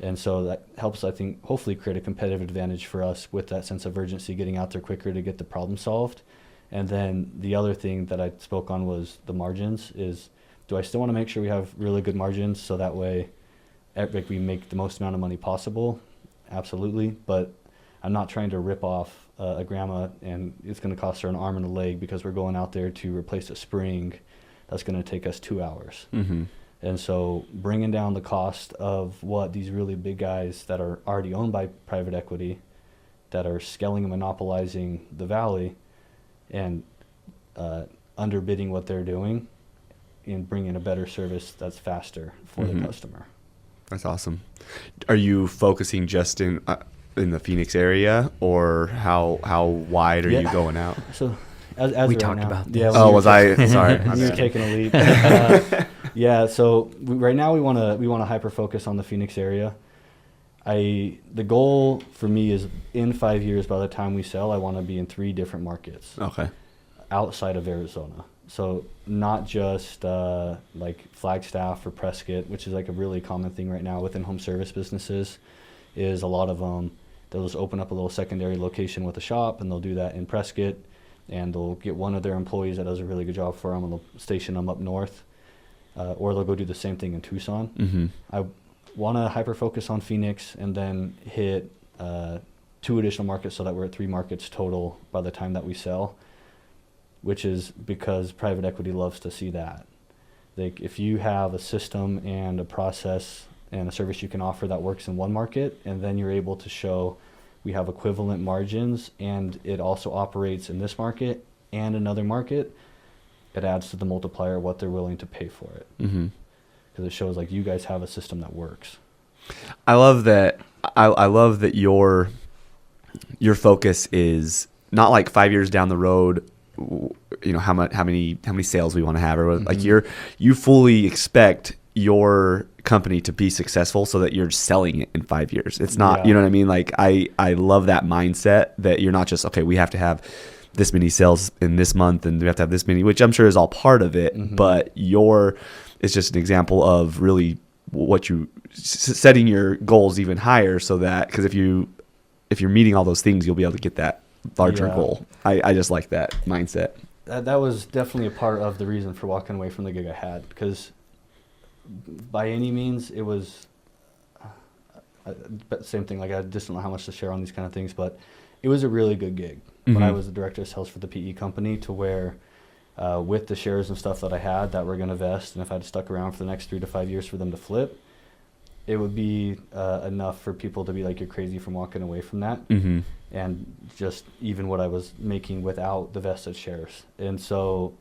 And so that helps, I think, hopefully create a competitive advantage for us with that sense of urgency, getting out there quicker to get the problem solved. And then the other thing that I spoke on was the margins is, do I still want to make sure we have really good margins so that way we make the most amount of money possible? Absolutely. But I'm not trying to rip off a grandma and it's going to cost her an arm and a leg because we're going out there to replace a spring that's going to take us 2 hours. Mm-hmm. And so bringing down the cost of what these really big guys that are already owned by private equity that are scaling and monopolizing the valley and underbidding what they're doing, and bring in a better service that's faster for the customer. That's awesome. Are you focusing just in the Phoenix area, or how wide are you going out? So as we right talked now, about this. yeah, Oh, was I? Sorry. You're taking a leap. Yeah. So right now we want to hyper focus on the Phoenix area. The goal for me is in 5 years, by the time we sell, I want to be in 3 different markets. Okay. Outside of Arizona. So not just like Flagstaff or Prescott, which is like a really common thing right now within home service businesses, is a lot of them, they'll just open up a little secondary location with a shop, and they'll do that in Prescott, and they'll get one of their employees that does a really good job for them, and they'll station them up north, or they'll go do the same thing in Tucson. Mm-hmm. I want to hyper-focus on Phoenix and then hit 2 additional markets so that we're at 3 markets total by the time that we sell, which is because private equity loves to see that. Like, if you have a system and a process and a service you can offer that works in one market, and then you're able to show we have equivalent margins and it also operates in this market and another market, it adds to the multiplier what they're willing to pay for it. Mm-hmm. Because it shows like you guys have a system that works. I love that. I love that your focus is not like 5 years down the road, you know, how many sales we want to have, or like you fully expect your company to be successful so that you're selling it in 5 years. It's not, you know what I mean? Like I love that mindset that you're not just, okay, we have to have this many sales in this month and we have to have this many, which I'm sure is all part of it, but it's just an example of really what you setting your goals even higher, so that, because if you're meeting all those things, you'll be able to get that larger goal. I just like that mindset. That was definitely a part of the reason for walking away from the gig I had, because by any means it was same thing. Like, I just don't know how much to share on these kind of things, but it was a really good gig. When I was the director of sales for the PE company, to where with the shares and stuff that I had that were going to vest, and if I'd stuck around for the next 3 to 5 years for them to flip, it would be enough for people to be like, you're crazy from walking away from that. And just even what I was making without the vested shares. And so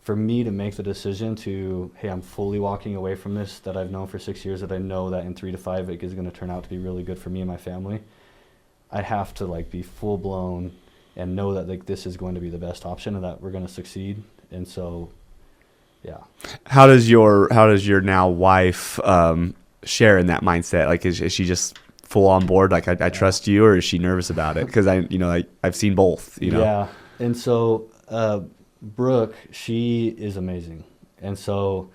for me to make the decision to, hey, I'm fully walking away from this that I've known for 6 years, that I know that in 3 to 5 it is going to turn out to be really good for me and my family, I have to like be full blown and know that like this is going to be the best option and that we're going to succeed. And so, yeah. How does your now wife share in that mindset? Like, is she just full on board? Like, I trust you, or is she nervous about it? Because I've seen both, you know? Yeah. And so, Brooke, she is amazing. And so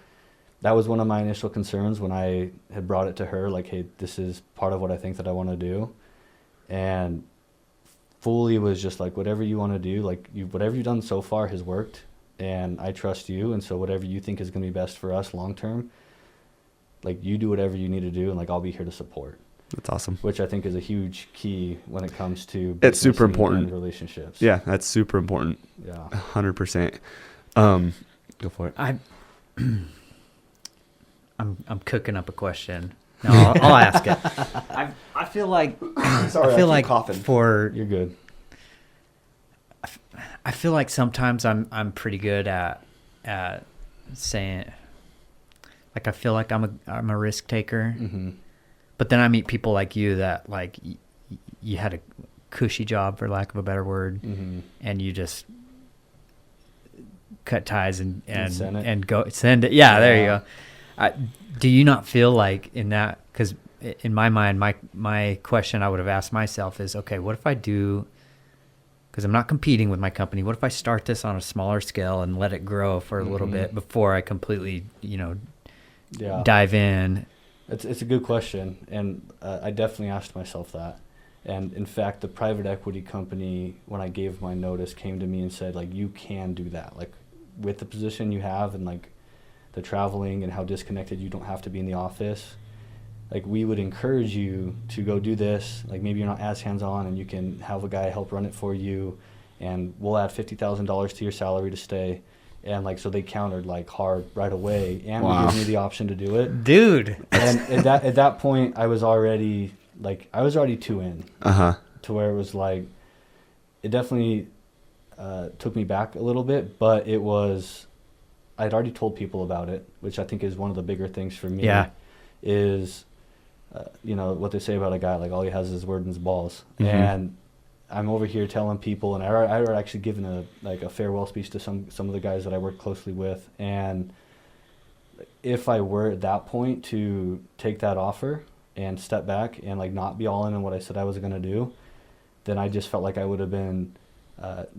that was one of my initial concerns when I had brought it to her, like, hey, this is part of what I think that I want to do. And fully was just like, whatever you want to do, like, whatever you've done so far has worked, and I trust you. And so whatever you think is going to be best for us long term, like, you do whatever you need to do, and like, I'll be here to support. That's awesome. Which I think is a huge key when it comes to it's super important and relationships. Yeah, that's super important. Yeah, 100%. Go for it. I'm cooking up a question. No, I'll ask it. I feel like Sorry, I feel like coughing. You're good. I feel like sometimes I'm pretty good at saying, like, I feel like I'm a risk taker. But then I meet people like you that, like, you had a cushy job, for lack of a better word, and you just cut ties and go send it. Yeah, there you go. Do you not feel like in that? Because in my mind, my question I would have asked myself is, okay, what if I do? Because I'm not competing with my company. What if I start this on a smaller scale and let it grow for a little bit before I completely, dive in? It's a good question, and I definitely asked myself that. And in fact, the private equity company, when I gave my notice, came to me and said, like, you can do that. Like, with the position you have and like the traveling and how disconnected, you don't have to be in the office. Like, we would encourage you to go do this. Like, maybe you're not as hands-on and you can have a guy help run it for you, and we'll add $50,000 to your salary to stay. And like, so they countered like hard right away, and we gave me the option to do it, dude. And at that point, I was already 2 in, to where it was like, it definitely took me back a little bit, but it was, I'd already told people about it, which I think is one of the bigger things for me. Yeah. Is, what they say about a guy, like, all he has is his word and his balls, and I'm over here telling people, and I had actually given a farewell speech to some of the guys that I work closely with, and if I were at that point to take that offer, and step back and like not be all in on what I said I was going to do, then I just felt like I would have been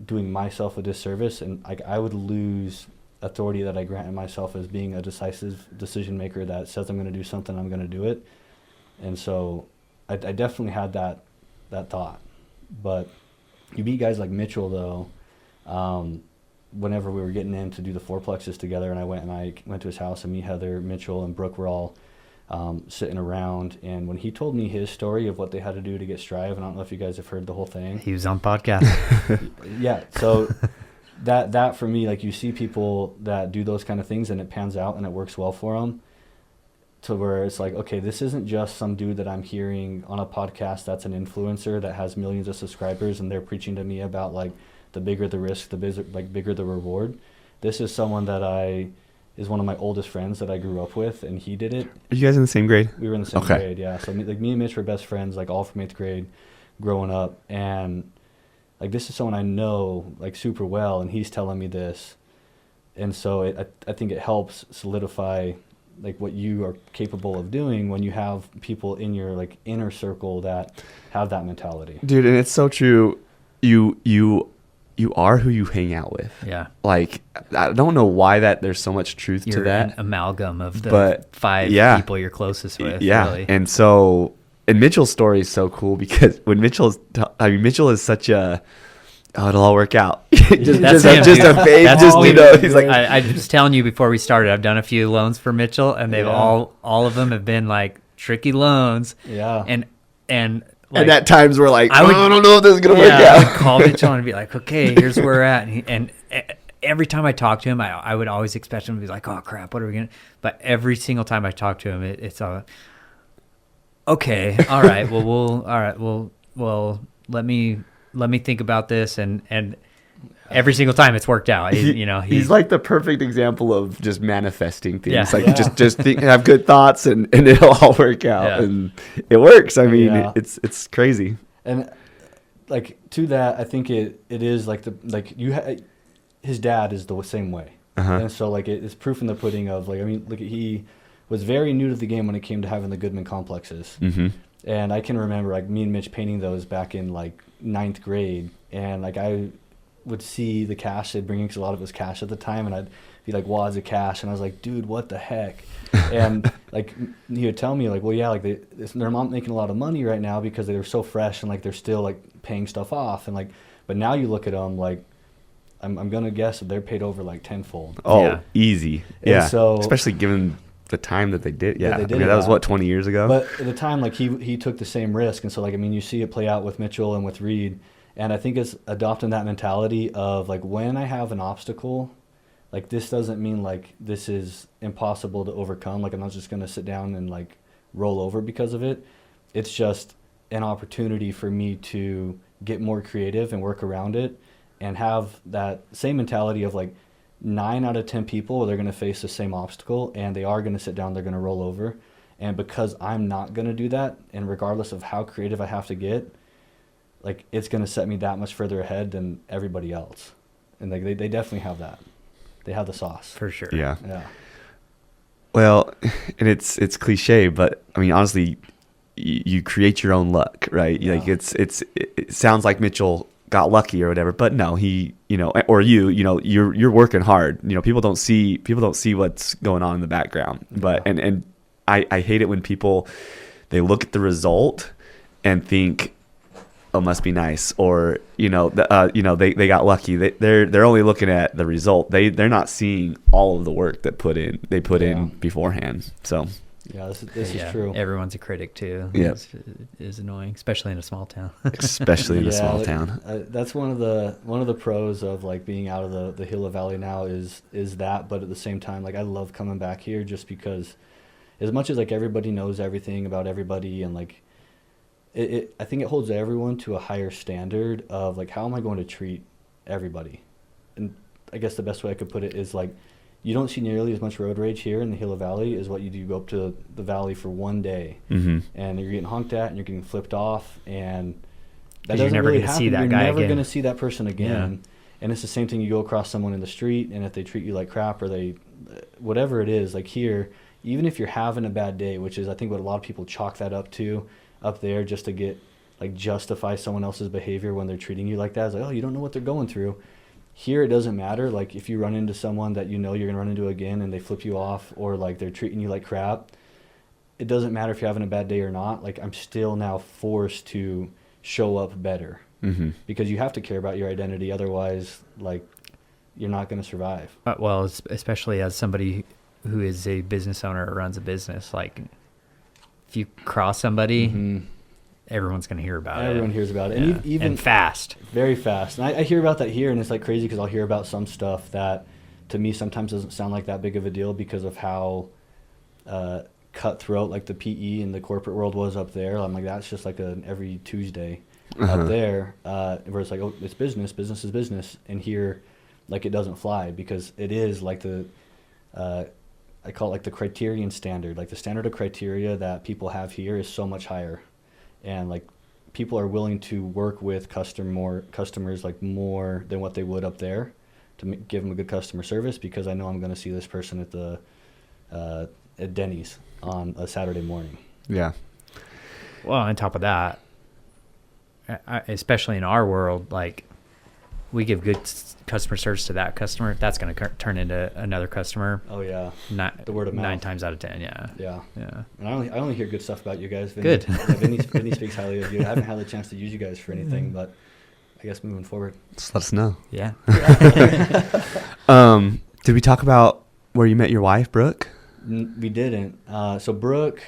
doing myself a disservice, and like I would lose authority that I granted myself as being a decisive decision maker that says I'm going to do something, I'm going to do it. And so I definitely had that thought. But you meet guys like Mitchell though. Whenever we were getting in to do the fourplexes together, and I went to his house, and me, Heather, Mitchell, and Brooke were all sitting around. And when he told me his story of what they had to do to get Strive, and I don't know if you guys have heard the whole thing. He was on podcast. Yeah. So that for me, like, you see people that do those kind of things and it pans out and it works well for them, to where it's like, okay, this isn't just some dude that I'm hearing on a podcast that's an influencer that has millions of subscribers and they're preaching to me about like the bigger the risk, the bigger the reward. This is someone that is one of my oldest friends that I grew up with, and he did it. Are you guys in the same grade? We were in the same grade, yeah. So me and Mitch were best friends, like all from 8th grade growing up. And like, this is someone I know like super well, and he's telling me this. And so I think it helps solidify like what you are capable of doing when you have people in your like inner circle that have that mentality. Dude, and it's so true. You are who you hang out with. Yeah. Like, I don't know why that there's so much truth You're to that. an amalgam of the 5 people you're closest with. Yeah. Really. And so, and Mitchell's story is so cool because when Mitchell is such a, it'll all work out. just a babe. He's like, I was telling you before we started, I've done a few loans for Mitchell, and they've all of them have been like tricky loans. Yeah. Like, and at times we're like, I don't know if this is going to work out. I would call Mitchell and be like, okay, here's where we're at. And every time I talk to him, I would always expect him to be like, oh, crap, what are we going to... But every single time I talk to him, it's okay, all right, well, let me think about this. And every single time it's worked out. He's like the perfect example of just manifesting things. Yeah. Like just have good thoughts and it'll all work out, and it works. I mean, it's crazy. And like, to that, I think it is like his dad is the same way, and so like it's proof in the pudding of like, I mean, look, he was very new to the game when it came to having the Goodman complexes, and I can remember like me and Mitch painting those back in like 9th grade, and like I would see the cash they'd bring in, because a lot of it was cash at the time, and I'd be like, wads of cash, and I was like, dude, what the heck? And like, he would tell me like, well, yeah, like they're not making a lot of money right now because they were so fresh, and like they're still like paying stuff off, and like, but now you look at them, like, I'm gonna guess that they're paid over like tenfold. Oh, yeah. Easy. And yeah. so, especially given the time that they did. Yeah. They did that was what, 20 years ago? But at the time, like, he took the same risk, and so like, I mean, you see it play out with Mitchell and with Reed. And I think it's adopting that mentality of like, when I have an obstacle, like, this doesn't mean like this is impossible to overcome. Like, I'm not just going to sit down and like roll over because of it. It's just an opportunity for me to get more creative and work around it, and have that same mentality of like 9 out of 10 people, they're going to face the same obstacle and they are going to sit down, they're going to roll over. And because I'm not going to do that, and regardless of how creative I have to get, like, it's going to set me that much further ahead than everybody else. And like, they definitely have that. They have the sauce. For sure. Yeah. Yeah. Well, and it's cliche, but I mean, honestly, you create your own luck, right? Yeah. Like, it sounds like Mitchell got lucky or whatever, but no, he, or you're working hard. People don't see what's going on in the background. But and I hate it when people, they look at the result and think, oh, must be nice, or they got lucky. They're only looking at the result. They're not seeing all of the work that they put in beforehand. So yeah, this is true. Everyone's a critic too. Yeah, is annoying, especially in a small town. Especially in a small town. That's one of the pros of like being out of the Gila Valley now is that. But at the same time, like, I love coming back here just because, as much as like everybody knows everything about everybody, and like, I think it holds everyone to a higher standard of like, how am I going to treat everybody? And I guess the best way I could put it is like, you don't see nearly as much road rage here in the Gila Valley as what you do go up to the valley for one day, and you're getting honked at and you're getting flipped off, and that doesn't really happen. You're never going to see that person again. And it's the same thing. You go across someone in the street, and if they treat you like crap, or they, whatever it is, like here, even if you're having a bad day, which is I think what a lot of people chalk that up to up there, just to get like justify someone else's behavior when they're treating you like that. It's like, oh, you don't know what they're going through. Here, it doesn't matter. Like, if you run into someone that you know you're going to run into again and they flip you off, or like they're treating you like crap, it doesn't matter if you're having a bad day or not. Like, I'm still now forced to show up better, because you have to care about your identity. Otherwise, like, you're not going to survive. Well, especially as somebody who is a business owner or runs a business, like, if you cross somebody, everyone's going to hear about it. Everyone hears about it. Yeah. And even and fast. Very fast. And I hear about that here, and it's like crazy because I'll hear about some stuff that to me sometimes doesn't sound like that big of a deal because of how cutthroat like the PE and the corporate world was up there. I'm like, that's just like an every Tuesday up there, where it's like, oh, it's business is business. And here, like, it doesn't fly because it is like the I call it like the criterion standard. Like, the standard of criteria that people have here is so much higher. And like, people are willing to work with customers like more than what they would up there to give them a good customer service, because I know I'm going to see this person at the at Denny's on a Saturday morning. Yeah. Well, on top of that, especially in our world, like, we give good customer service to that customer, that's going to turn into another customer. Oh yeah, the word of mouth. 9 times out of 10. Yeah. And I only hear good stuff about you guys. Vinny, good. Vinny speaks highly of you. I haven't had the chance to use you guys for anything, but I guess moving forward, just let us know. Yeah. Did we talk about where you met your wife, Brooke? We didn't. So Brooke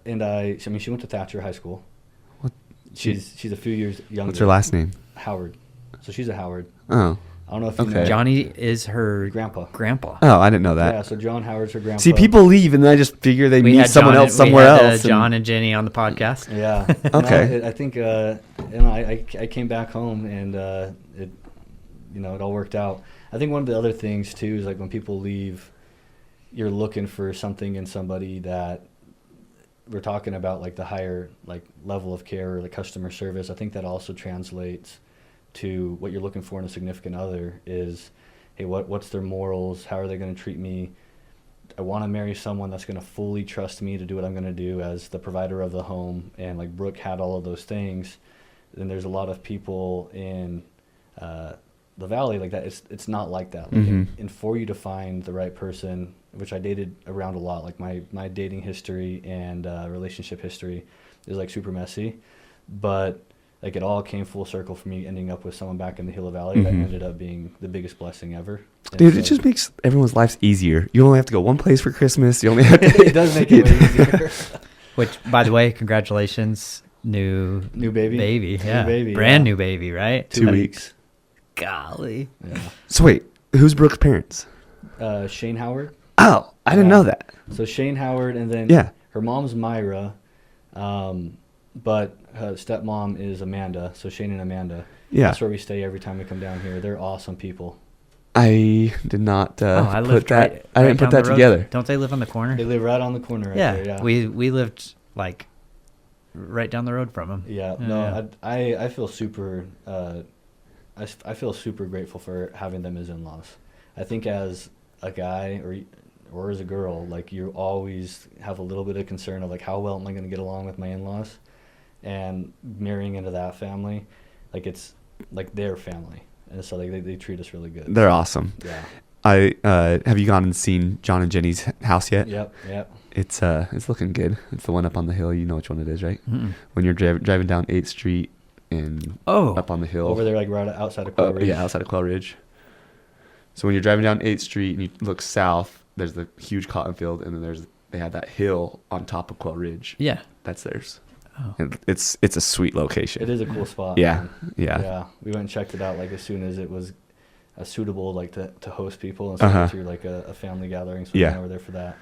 and I mean, she went to Thatcher High School. What? She's a few years younger. What's her last name? Howard. So she's a Howard. Oh. I don't know if you know. Okay. Johnny is her grandpa. Oh, I didn't know that. Yeah, so John Howard's her grandpa. See, people leave, and then I just figure they we meet had someone John else somewhere else. John and Jenny on the podcast. Yeah. Okay. No, I think I came back home, and it all worked out. I think one of the other things too is like when people leave, you're looking for something in somebody that we're talking about, like the higher like level of care or the customer service. I think that also translates to what you're looking for in a significant other is, hey, what's their morals? How are they going to treat me? I want to marry someone that's going to fully trust me to do what I'm going to do as the provider of the home. And like Brooke had all of those things. And there's a lot of people in the Valley like that. It's not like that. Like and for you to find the right person, which I dated around a lot, like my dating history and relationship history is like super messy, but like it all came full circle for me ending up with someone back in the Gila Valley that ended up being the biggest blessing ever. And dude, it just makes everyone's lives easier. You only have to go one place for Christmas. You only have to it does make it way easier. Which, by the way, congratulations, new baby, yeah, new baby, brand new baby, right? 2 weeks. Golly. Yeah. So wait, who's Brooke's parents? Shane Howard. Oh, I didn't know that. So Shane Howard, and then her mom's Myra, but her stepmom is Amanda. So Shane and Amanda. Yeah. That's where we stay every time we come down here. They're awesome people. I did not I put that. I didn't put that together. Don't they live on the corner? They live right on the corner right there. Yeah. We lived like right down the road from them. Yeah. No, I feel super. I feel super grateful for having them as in-laws. I think as a guy or as a girl, like you always have a little bit of concern of like how well am I going to get along with my in-laws, and marrying into that family, like it's like their family, and so like they treat us really good. They're awesome. Yeah. I have you gone and seen John and Jenny's house yet? Yep. It's looking good. It's the one up on the hill. You know which one it is, right? Mm-mm. When you're driving down 8th Street and up on the hill. Over there, like right outside of Quail Ridge. Yeah, outside of Quail Ridge. So when you're driving down 8th Street and you look south, there's the huge cotton field, and then they have that hill on top of Quail Ridge. Yeah. That's theirs. Oh. And it's a sweet location. It is a cool spot. Yeah. Man. Yeah. Yeah. We went and checked it out like as soon as it was suitable, like to host people and so through like a family gathering. So we went over there for that.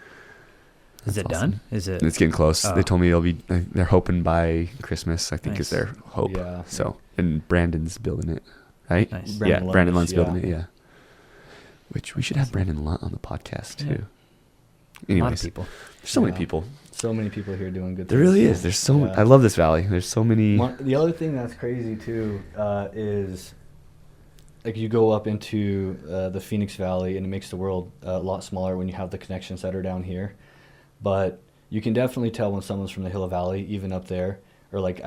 Is it awesome. done? Is it? It's getting close. Oh. They told me they're hoping by Christmas, I think is their hope. Yeah. So, and Brandon's building it, right? Nice. Brandon Lunt's building it, yeah. Which we should have Brandon Lunt on the podcast too. Anyways, a lot of people. There's so many people. So many people here doing good things. There really is. There's so I love this valley. There's so many. The other thing that's crazy too is like you go up into the Phoenix Valley and it makes the world a lot smaller when you have the connections that are down here. But you can definitely tell when someone's from the Gila Valley, even up there. Or like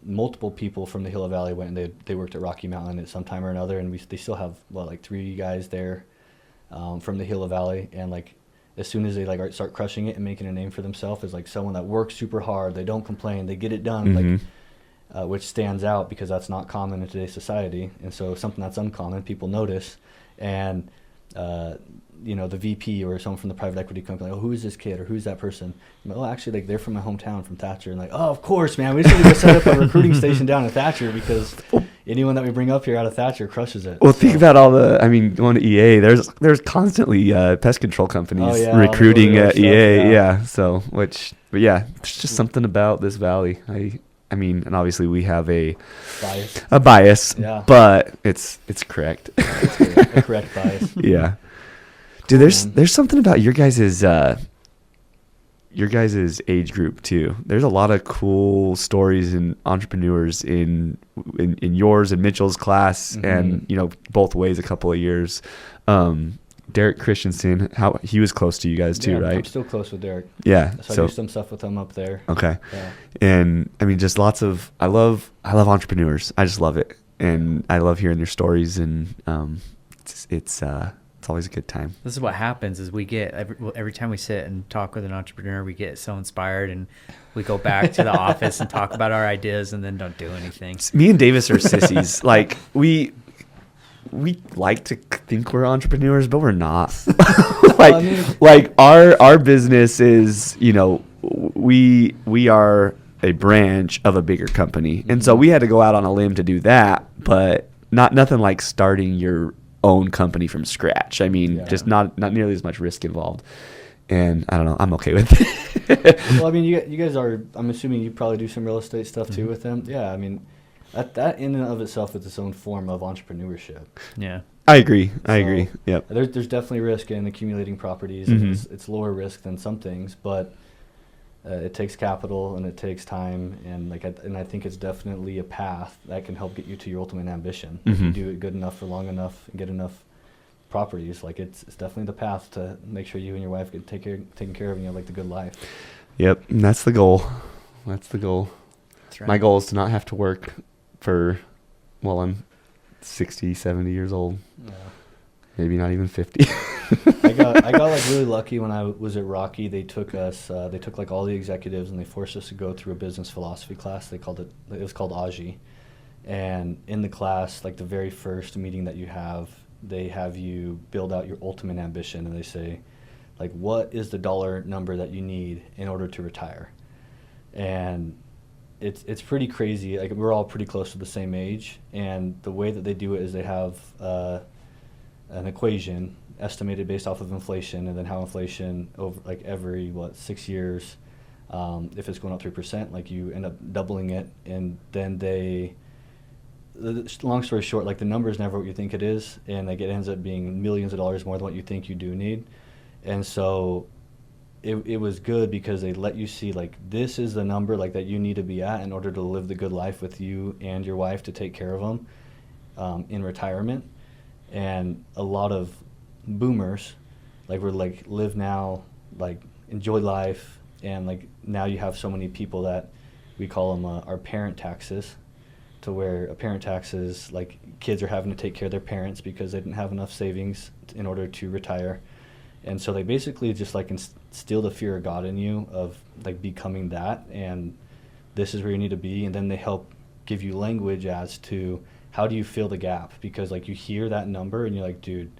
multiple people from the Gila Valley went and they worked at Rocky Mountain at some time or another, and they still have like 3 guys there from the Gila Valley, and like as soon as they like start crushing it and making a name for themselves as like someone that works super hard, they don't complain, they get it done, like which stands out because that's not common in today's society, and so something that's uncommon, people notice, and you know, the VP or someone from the private equity company, like, oh, who is this kid or who's that person? I'm like, oh, actually, like they're from my hometown, from Thatcher. And like, oh, of course, man, we just need to set up a recruiting station down in Thatcher because anyone that we bring up here out of Thatcher crushes it. Well, think about all the, I mean, going to EA, there's constantly pest control companies recruiting at EA. Yeah. So, but yeah, there's just something about this valley. I mean, and obviously we have a bias, but it's correct. It's a correct bias. Yeah. Dude, there's something about your guys's age group too. There's a lot of cool stories and entrepreneurs in yours and Mitchell's class, and you know, both ways a couple of years. Derek Christensen, how he was close to you guys too, right? I'm still close with Derek. Yeah, so I do some stuff with him up there. Okay. Yeah. And I mean, just lots of I love entrepreneurs. I just love it, and I love hearing their stories, and it's always a good time. This is what happens is we get every time we sit and talk with an entrepreneur, we get so inspired and we go back to the office and talk about our ideas and then don't do anything. Me and Davis are sissies. Like we like to think we're entrepreneurs, but we're not. like our business is, you know, we are a branch of a bigger company. And so we had to go out on a limb to do that, but nothing like starting your own company from scratch. I mean, just not nearly as much risk involved. And I don't know, I'm okay with it. Well, I mean, you guys are, I'm assuming you probably do some real estate stuff too with them. Yeah, I mean, that in and of itself is its own form of entrepreneurship. Yeah. I agree. Yep. There's definitely risk in accumulating properties. And it's lower risk than some things, but it takes capital and it takes time, and I think it's definitely a path that can help get you to your ultimate ambition. If you do it good enough for long enough and get enough properties, like it's definitely the path to make sure you and your wife get taken care of and you have like the good life. Yep, and that's the goal. That's right. My goal is to not have to work for, well, I'm 60, 70 years old. Yeah. Maybe not even 50. I got like really lucky when I was at Rocky. They took like all the executives and they forced us to go through a business philosophy class. It was called AJI. And in the class, like the very first meeting that you have, they have you build out your ultimate ambition, and they say, like, what is the dollar number that you need in order to retire? And it's pretty crazy. Like, we're all pretty close to the same age, and the way that they do it is they have an equation estimated based off of inflation, and then how inflation over like every 6 years, if it's going up 3%, like you end up doubling it, and then long story short, like the number is never what you think it is, and like it ends up being millions of dollars more than what you think you do need. And so it was good because they let you see, like, this is the number like that you need to be at in order to live the good life with you and your wife, to take care of them in retirement. And a lot of boomers, like, we're like, live now, like, enjoy life, and like now you have so many people that we call them our parent taxes, to where a parent tax is like kids are having to take care of their parents because they didn't have enough savings in order to retire. And so they basically just like instill the fear of God in you of like becoming that, and this is where you need to be. And then they help give you language as to how do you fill the gap, because like you hear that number and you're like, dude,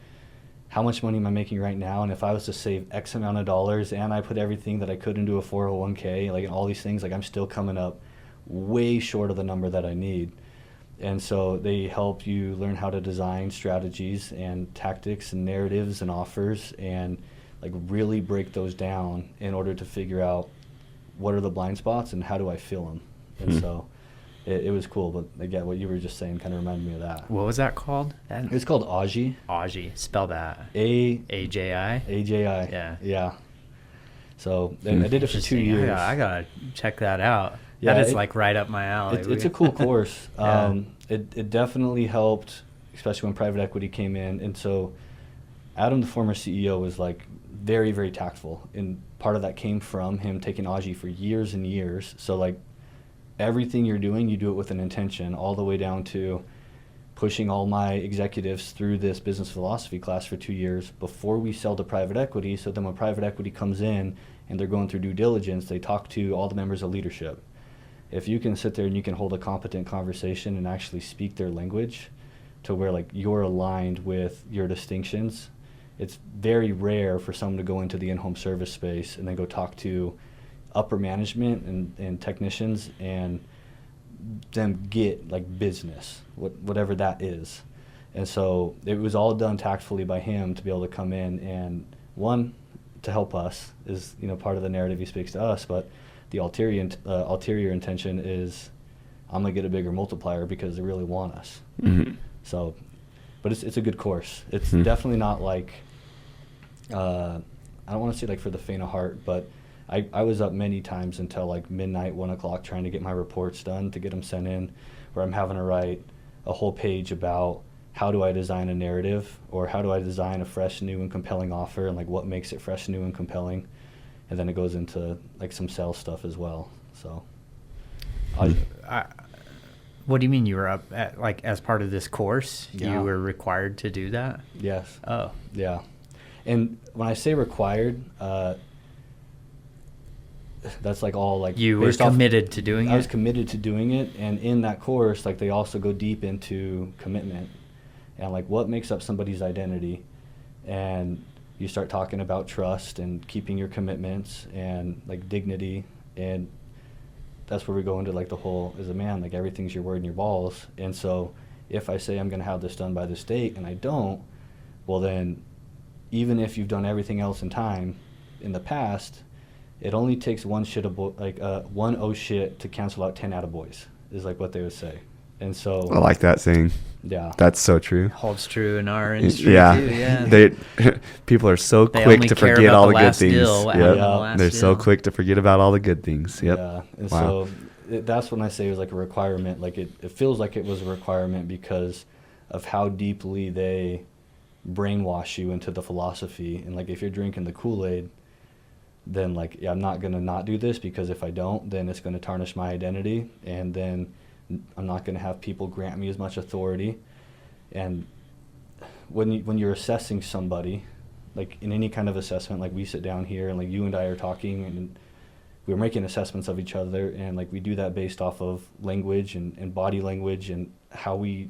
how much money am I making right now? And if I was to save X amount of dollars and I put everything that I could into a 401k, like, and all these things, like, I'm still coming up way short of the number that I need. And so they help you learn how to design strategies and tactics and narratives and offers, and like really break those down in order to figure out what are the blind spots and how do I fill them. And so it was cool. But again, what you were just saying kind of reminded me of that. What was that called? It's called AJI. AJI. Spell that. AJI. Yeah. Yeah. So I did it for 2 years. I gotta check that out. Yeah, that is like right up my alley. It's a cool course. Yeah. It definitely helped, especially when private equity came in. And so Adam, the former CEO, was like very, very tactful. And part of that came from him taking Aji for years and years. So like everything you're doing, you do it with an intention, all the way down to pushing all my executives through this business philosophy class for 2 years before we sell to private equity. So then when private equity comes in and they're going through due diligence, they talk to all the members of leadership. If you can sit there and you can hold a competent conversation and actually speak their language to where like you're aligned with your distinctions, it's very rare for someone to go into the in-home service space and then go talk to upper management and technicians and them get like business, whatever that is. And so it was all done tactfully by him to be able to come in and, one, to help us is, you know, part of the narrative he speaks to us, but the ulterior intention is I'm going to get a bigger multiplier because they really want us. Mm-hmm. So, but it's a good course. It's definitely not like, I don't want to say like for the faint of heart, but I was up many times until like midnight, 1 o'clock trying to get my reports done to get them sent in, where I'm having to write a whole page about how do I design a narrative or how do I design a fresh, new, and compelling offer and like what makes it fresh, new, and compelling. And then it goes into like some sales stuff as well. So, what do you mean you were up at, like as part of this course? Yeah. You were required to do that? Yes. Oh, Yeah. And when I say required, that's like all like you were based off- committed to doing it? I was committed to doing it, and in that course, like they also go deep into commitment and like what makes up somebody's identity, and you start talking about trust and keeping your commitments and like dignity, and that's where we go into like the whole as a man, like everything's your word and your balls. And so if I say I'm going to have this done by this date and I don't, well then even if you've done everything else in time in the past, it only takes one oh shit to cancel out 10 attaboys is like what they would say. And so I like that saying. Yeah. That's so true. Holds true in our industry Yeah. too, yeah. They people are so They quick only to care forget about all the the good last things. deal, what Yep. happened on the last They're so deal. quick to forget about all the good things. Yep. Yeah. And Wow. so that's when I say it was like a requirement. Like it feels like it was a requirement because of how deeply they brainwash you into the philosophy. And like if you're drinking the Kool-Aid, then like, yeah, I'm not going to not do this because if I don't, then it's going to tarnish my identity. And then I'm not going to have people grant me as much authority. And when you're assessing somebody, like in any kind of assessment, like we sit down here and like you and I are talking and we're making assessments of each other, and like we do that based off of language and body language and how we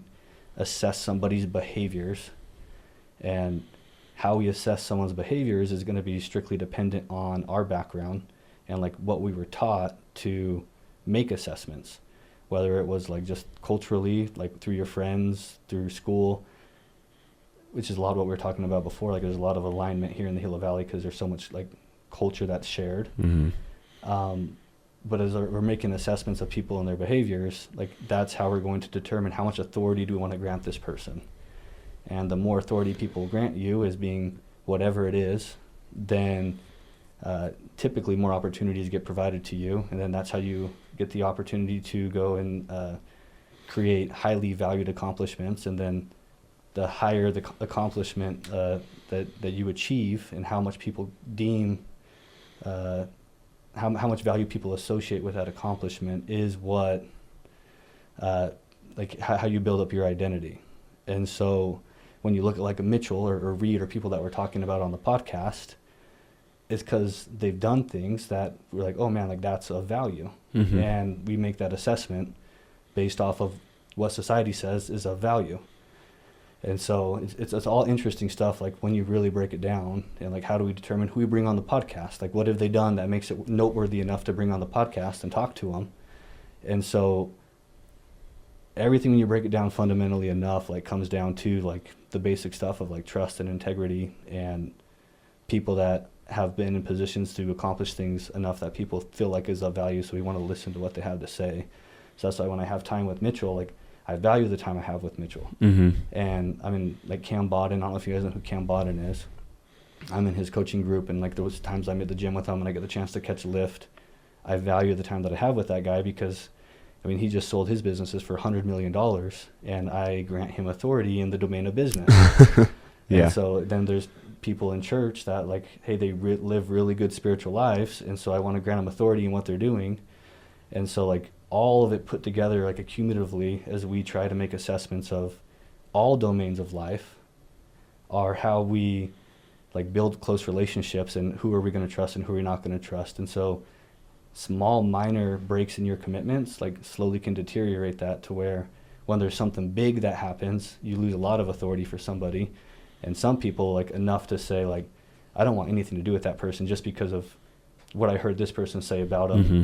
assess somebody's behaviors. And how we assess someone's behaviors is going to be strictly dependent on our background and like what we were taught to make assessments, whether it was like just culturally, like through your friends, through school, which is a lot of what we were talking about before. Like there's a lot of alignment here in the Gila Valley because there's so much like culture that's shared. Mm-hmm. But as we're making assessments of people and their behaviors, like that's how we're going to determine how much authority do we want to grant this person. And the more authority people grant you as being whatever it is, then typically more opportunities get provided to you. And then that's how you get the opportunity to go and create highly valued accomplishments. And then the higher the accomplishment that you achieve and how much people deem, how much value people associate with that accomplishment is what, like how you build up your identity. And so when you look at like a Mitchell or Reed or people that we're talking about on the podcast, it's because they've done things that we're like, oh man, like that's of value. Mm-hmm. And we make that assessment based off of what society says is of value. And so it's all interesting stuff, like when you really break it down and like how do we determine who we bring on the podcast? Like what have they done that makes it noteworthy enough to bring on the podcast and talk to them? And so everything when you break it down fundamentally enough like comes down to like the basic stuff of like trust and integrity and people that have been in positions to accomplish things enough that people feel like is of value, so we want to listen to what they have to say. So that's why when I have time with Mitchell, like I value the time I have with Mitchell. Mm-hmm. And I mean, like Cam Bodden, I don't know if you guys know who Cam Bodden is. I'm in his coaching group, and like there was times I'm at the gym with him and I get the chance to catch a lift. I value the time that I have with that guy because, I mean, he just sold his businesses for $100 million, and I grant him authority in the domain of business. Yeah. And so then there's people in church that like, hey, they live really good spiritual lives, and so I want to grant them authority in what they're doing. And so like all of it put together like accumulatively as we try to make assessments of all domains of life are how we like build close relationships and who are we going to trust and who are we not going to trust. And so small minor breaks in your commitments like slowly can deteriorate that to where when there's something big that happens, you lose a lot of authority for somebody. And some people like enough to say like, I don't want anything to do with that person just because of what I heard this person say about them. Mm-hmm.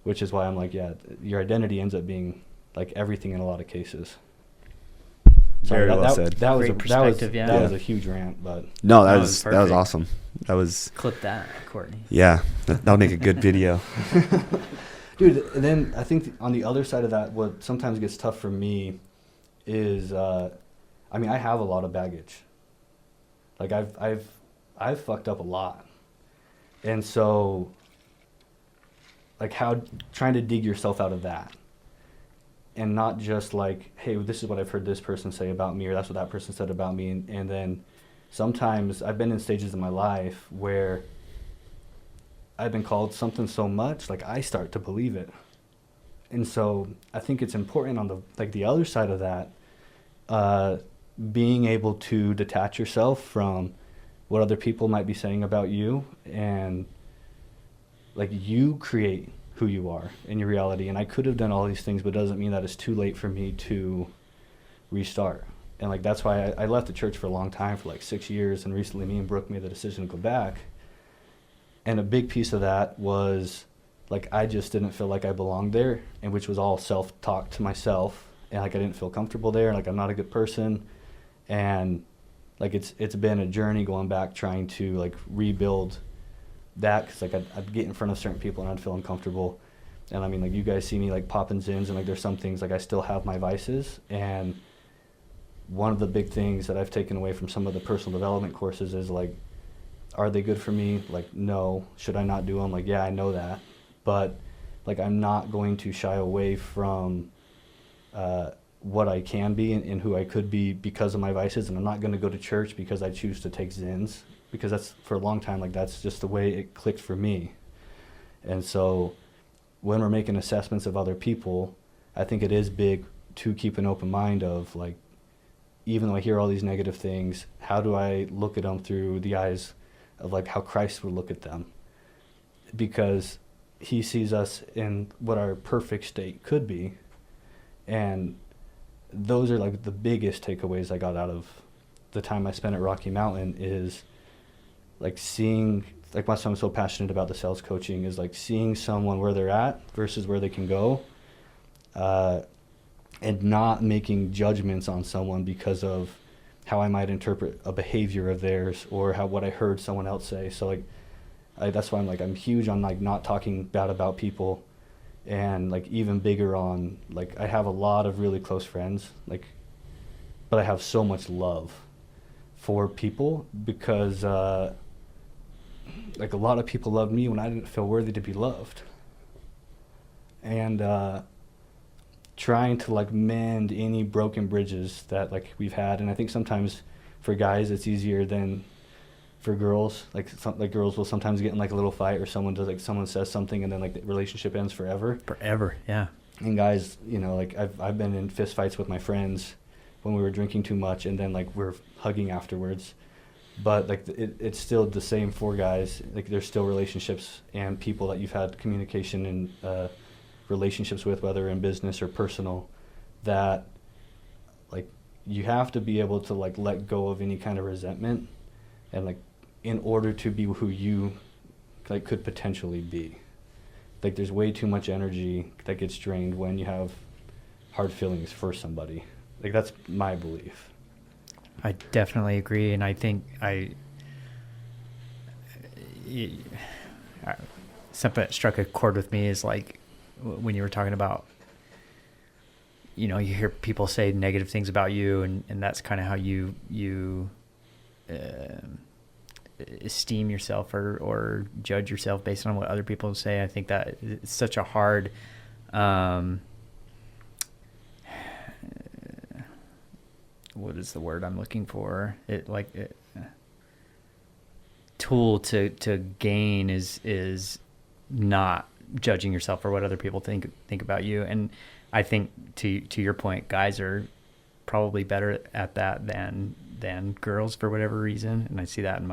Which is why I'm like, yeah, your identity ends up being like everything in a lot of cases. Very well said. That was Great that was perspective, yeah. that was a huge rant, but No, That that was was perfect. awesome. That was, Clip that, Courtney. yeah, that'll make a good video. dude. And then I think on the other side of that, what sometimes gets tough for me is, I mean, I have a lot of baggage. Like I've fucked up a lot, and so like how trying to dig yourself out of that. And not just like, hey, this is what I've heard this person say about me, or that's what that person said about me. And then sometimes I've been in stages in my life where I've been called something so much, like I start to believe it. And so I think it's important on the other side of that, being able to detach yourself from what other people might be saying about you, and like you create who you are in your reality. And I could have done all these things, but it doesn't mean that it's too late for me to restart. And like that's why I left the church for a long time, for like 6 years, and recently me and Brooke made the decision to go back. And a big piece of that was like I just didn't feel like I belonged there, and which was all self-talk to myself, and like I didn't feel comfortable there, and like I'm not a good person. And like it's been a journey going back, trying to like rebuild that, because like I'd get in front of certain people and I'd feel uncomfortable. And I mean, like you guys see me like popping zins, and like there's some things like I still have my vices. And one of the big things that I've taken away from some of the personal development courses is like, are they good for me? Like, no. Should I not do them? Like, yeah, I know that, but like I'm not going to shy away from what I can be and who I could be because of my vices. And I'm not going to go to church because I choose to take zins, because that's for a long time, like that's just the way it clicked for me. And so when we're making assessments of other people, I think it is big to keep an open mind of like, even though I hear all these negative things, how do I look at them through the eyes of like how Christ would look at them? Because he sees us in what our perfect state could be. And those are like the biggest takeaways I got out of the time I spent at Rocky Mountain, is like seeing, like why I'm so passionate about the sales coaching is like seeing someone where they're at versus where they can go, and not making judgments on someone because of how I might interpret a behavior of theirs or what I heard someone else say. So like that's why I'm huge on like not talking bad about people, and like even bigger on like I have a lot of really close friends, like, but I have so much love for people because like a lot of people loved me when I didn't feel worthy to be loved. And trying to like mend any broken bridges that like we've had. And I think sometimes for guys it's easier than for girls. Like girls will sometimes get in like a little fight, or someone says something and then like the relationship ends forever. Forever, yeah. And guys, you know, like I've been in fist fights with my friends when we were drinking too much, and then like we're hugging afterwards. But like it's still the same for guys. Like there's still relationships and people that you've had communication and relationships with, whether in business or personal, that like you have to be able to like let go of any kind of resentment, and like in order to be who you like could potentially be. Like there's way too much energy that gets drained when you have hard feelings for somebody. Like that's my belief. I definitely agree, and I think something that struck a chord with me is like when you were talking about, you know, you hear people say negative things about you, and that's kind of how you esteem yourself or judge yourself based on what other people say. I think that it's such a hard what is the word I'm looking for? tool to gain is not judging yourself for what other people think about you. And I think to your point, guys are probably better at that than girls for whatever reason. And I see that in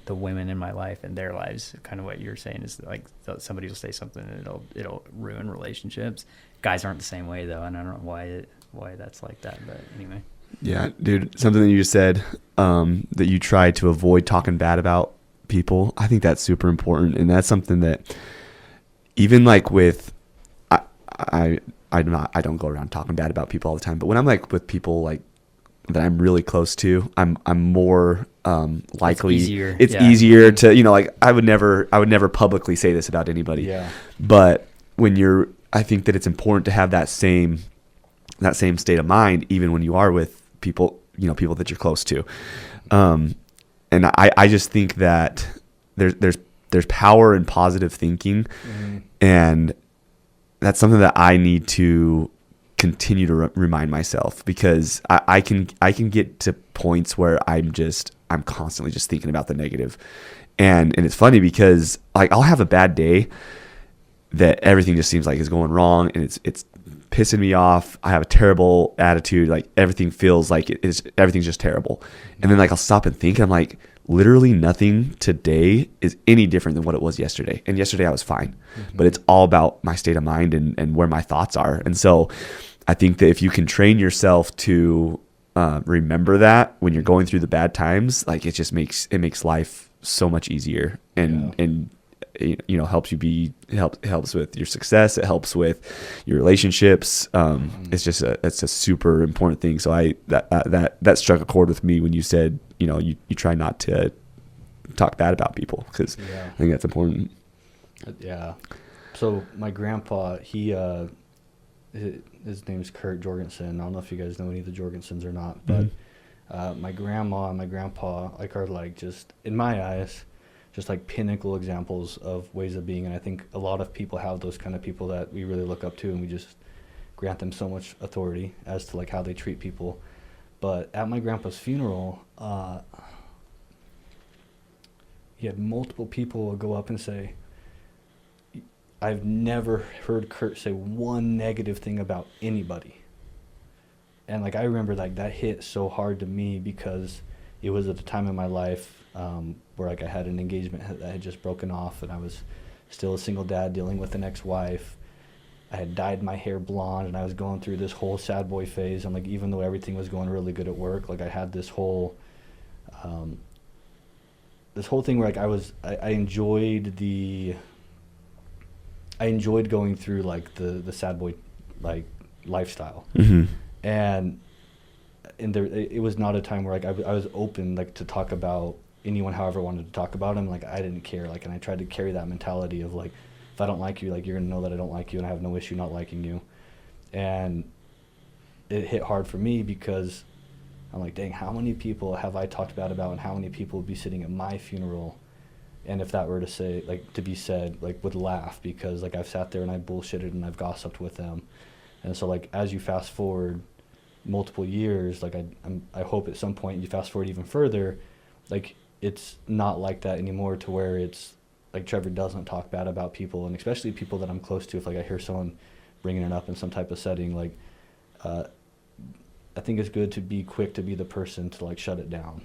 the women in my life and their lives. Kind of what you're saying is like somebody will say something and it'll ruin relationships. Guys aren't the same way though, and I don't know why that's like that. But anyway. Yeah, dude, something that you just said, that you try to avoid talking bad about people. I think that's super important, and that's something that even like with I don't go around talking bad about people all the time, but when I'm like with people like that I'm really close to, I'm more likely it's easier to, like I would never publicly say this about anybody. Yeah. But I think that it's important to have that same state of mind even when you are with people, people that you're close to. And I just think that there's power in positive thinking, and that's something that I need to continue to remind myself, because I can get to points where I'm constantly just thinking about the negative. And it's funny because like I'll have a bad day that everything just seems like is going wrong and it's pissing me off. I have a terrible attitude. Like everything feels like everything's just terrible. And then like I'll stop and think, I'm like, literally nothing today is any different than what it was yesterday. And yesterday I was fine, but it's all about my state of mind and where my thoughts are. And so I think that if you can train yourself to remember that when you're going through the bad times, like it makes life so much easier and helps with your success. It helps with your relationships. It's a super important thing. So that struck a chord with me when you said, you try not to talk bad about people, because I think that's important. Yeah. So my grandpa, his name is Kurt Jorgensen. I don't know if you guys know any of the Jorgensens or not, but my grandma and my grandpa are like, just in my eyes, just like pinnacle examples of ways of being. And I think a lot of people have those kind of people that we really look up to, and we just grant them so much authority as to like how they treat people. But at my grandpa's funeral, he had multiple people go up and say, I've never heard Kurt say one negative thing about anybody. And like I remember like that hit so hard to me, because it was at the time in my life where like I had an engagement that had just broken off, and I was still a single dad dealing with an ex-wife. I had dyed my hair blonde, and I was going through this whole sad boy phase. And like even though everything was going really good at work, like I had this whole thing where like I enjoyed going through like the sad boy like lifestyle. And there, it was not a time where like I was open like to talk about anyone however I wanted to talk about him. Like I didn't care, like, and I tried to carry that mentality of like, if I don't like you, like you're gonna know that I don't like you, and I have no issue not liking you. And it hit hard for me, because I'm like, dang, how many people have I talked bad about, and how many people would be sitting at my funeral, and if that were to be said, like would laugh, because like I've sat there and I bullshitted and I've gossiped with them. And so like as you fast forward multiple years, like I hope at some point you fast forward even further, like it's not like that anymore, to where it's like Trevor doesn't talk bad about people, and especially people that I'm close to. If like I hear someone bringing it up in some type of setting, like I think it's good to be quick to be the person to like shut it down.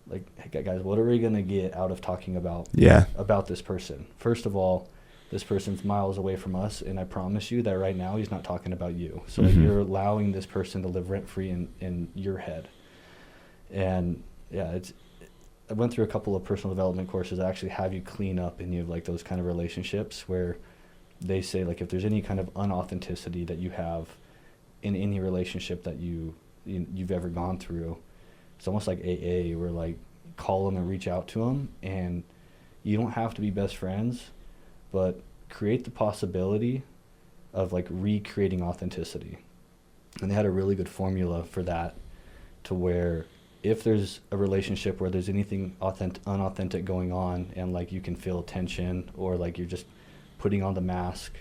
Like, hey guys, what are we gonna get out of talking about this person? First of all, this person's miles away from us, and I promise you that right now he's not talking about you. So like, you're allowing this person to live rent free in your head. And yeah, I went through a couple of personal development courses that actually have you clean up any of like those kind of relationships, where they say like if there's any kind of unauthenticity that you have in any relationship that you've ever gone through, it's almost like AA, where like call them and reach out to them, and you don't have to be best friends, but create the possibility of like recreating authenticity. And they had a really good formula for that, to where if there's a relationship where there's anything unauthentic going on, and like you can feel tension, or like you're just putting on the mask,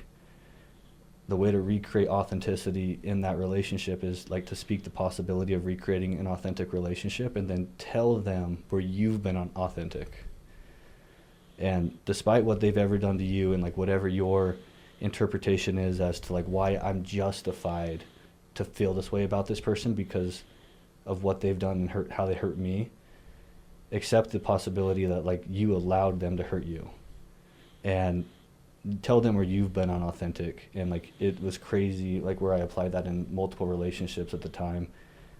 the way to recreate authenticity in that relationship is like to speak the possibility of recreating an authentic relationship and then tell them where you've been authentic. And despite what they've ever done to you and like whatever your interpretation is as to like why I'm justified to feel this way about this person because of what they've done and how they hurt me, accept the possibility that like you allowed them to hurt you. And tell them where you've been unauthentic. And like it was crazy, like where I applied that in multiple relationships at the time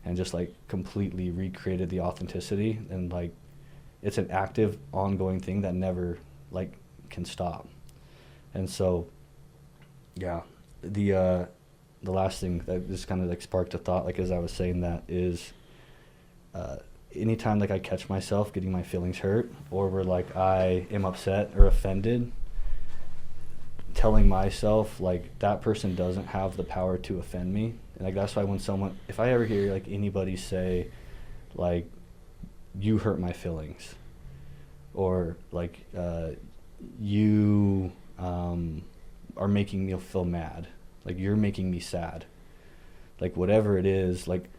and just like completely recreated the authenticity. And like it's an active ongoing thing that never like can stop. And so yeah, the last thing that just kind of like sparked a thought, like as I was saying that, is anytime like I catch myself getting my feelings hurt or where like I am upset or offended, telling myself like that person doesn't have the power to offend me. And like that's why when someone, if I ever hear like anybody say like you hurt my feelings or like you are making me feel mad, like you're making me sad, like whatever it is, like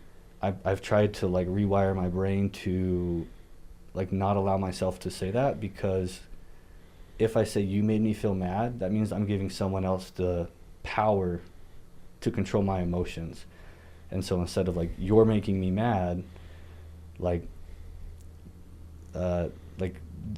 I've tried to like rewire my brain to like not allow myself to say that, because if I say you made me feel mad, that means I'm giving someone else the power to control my emotions. And so instead of like you're making me mad, like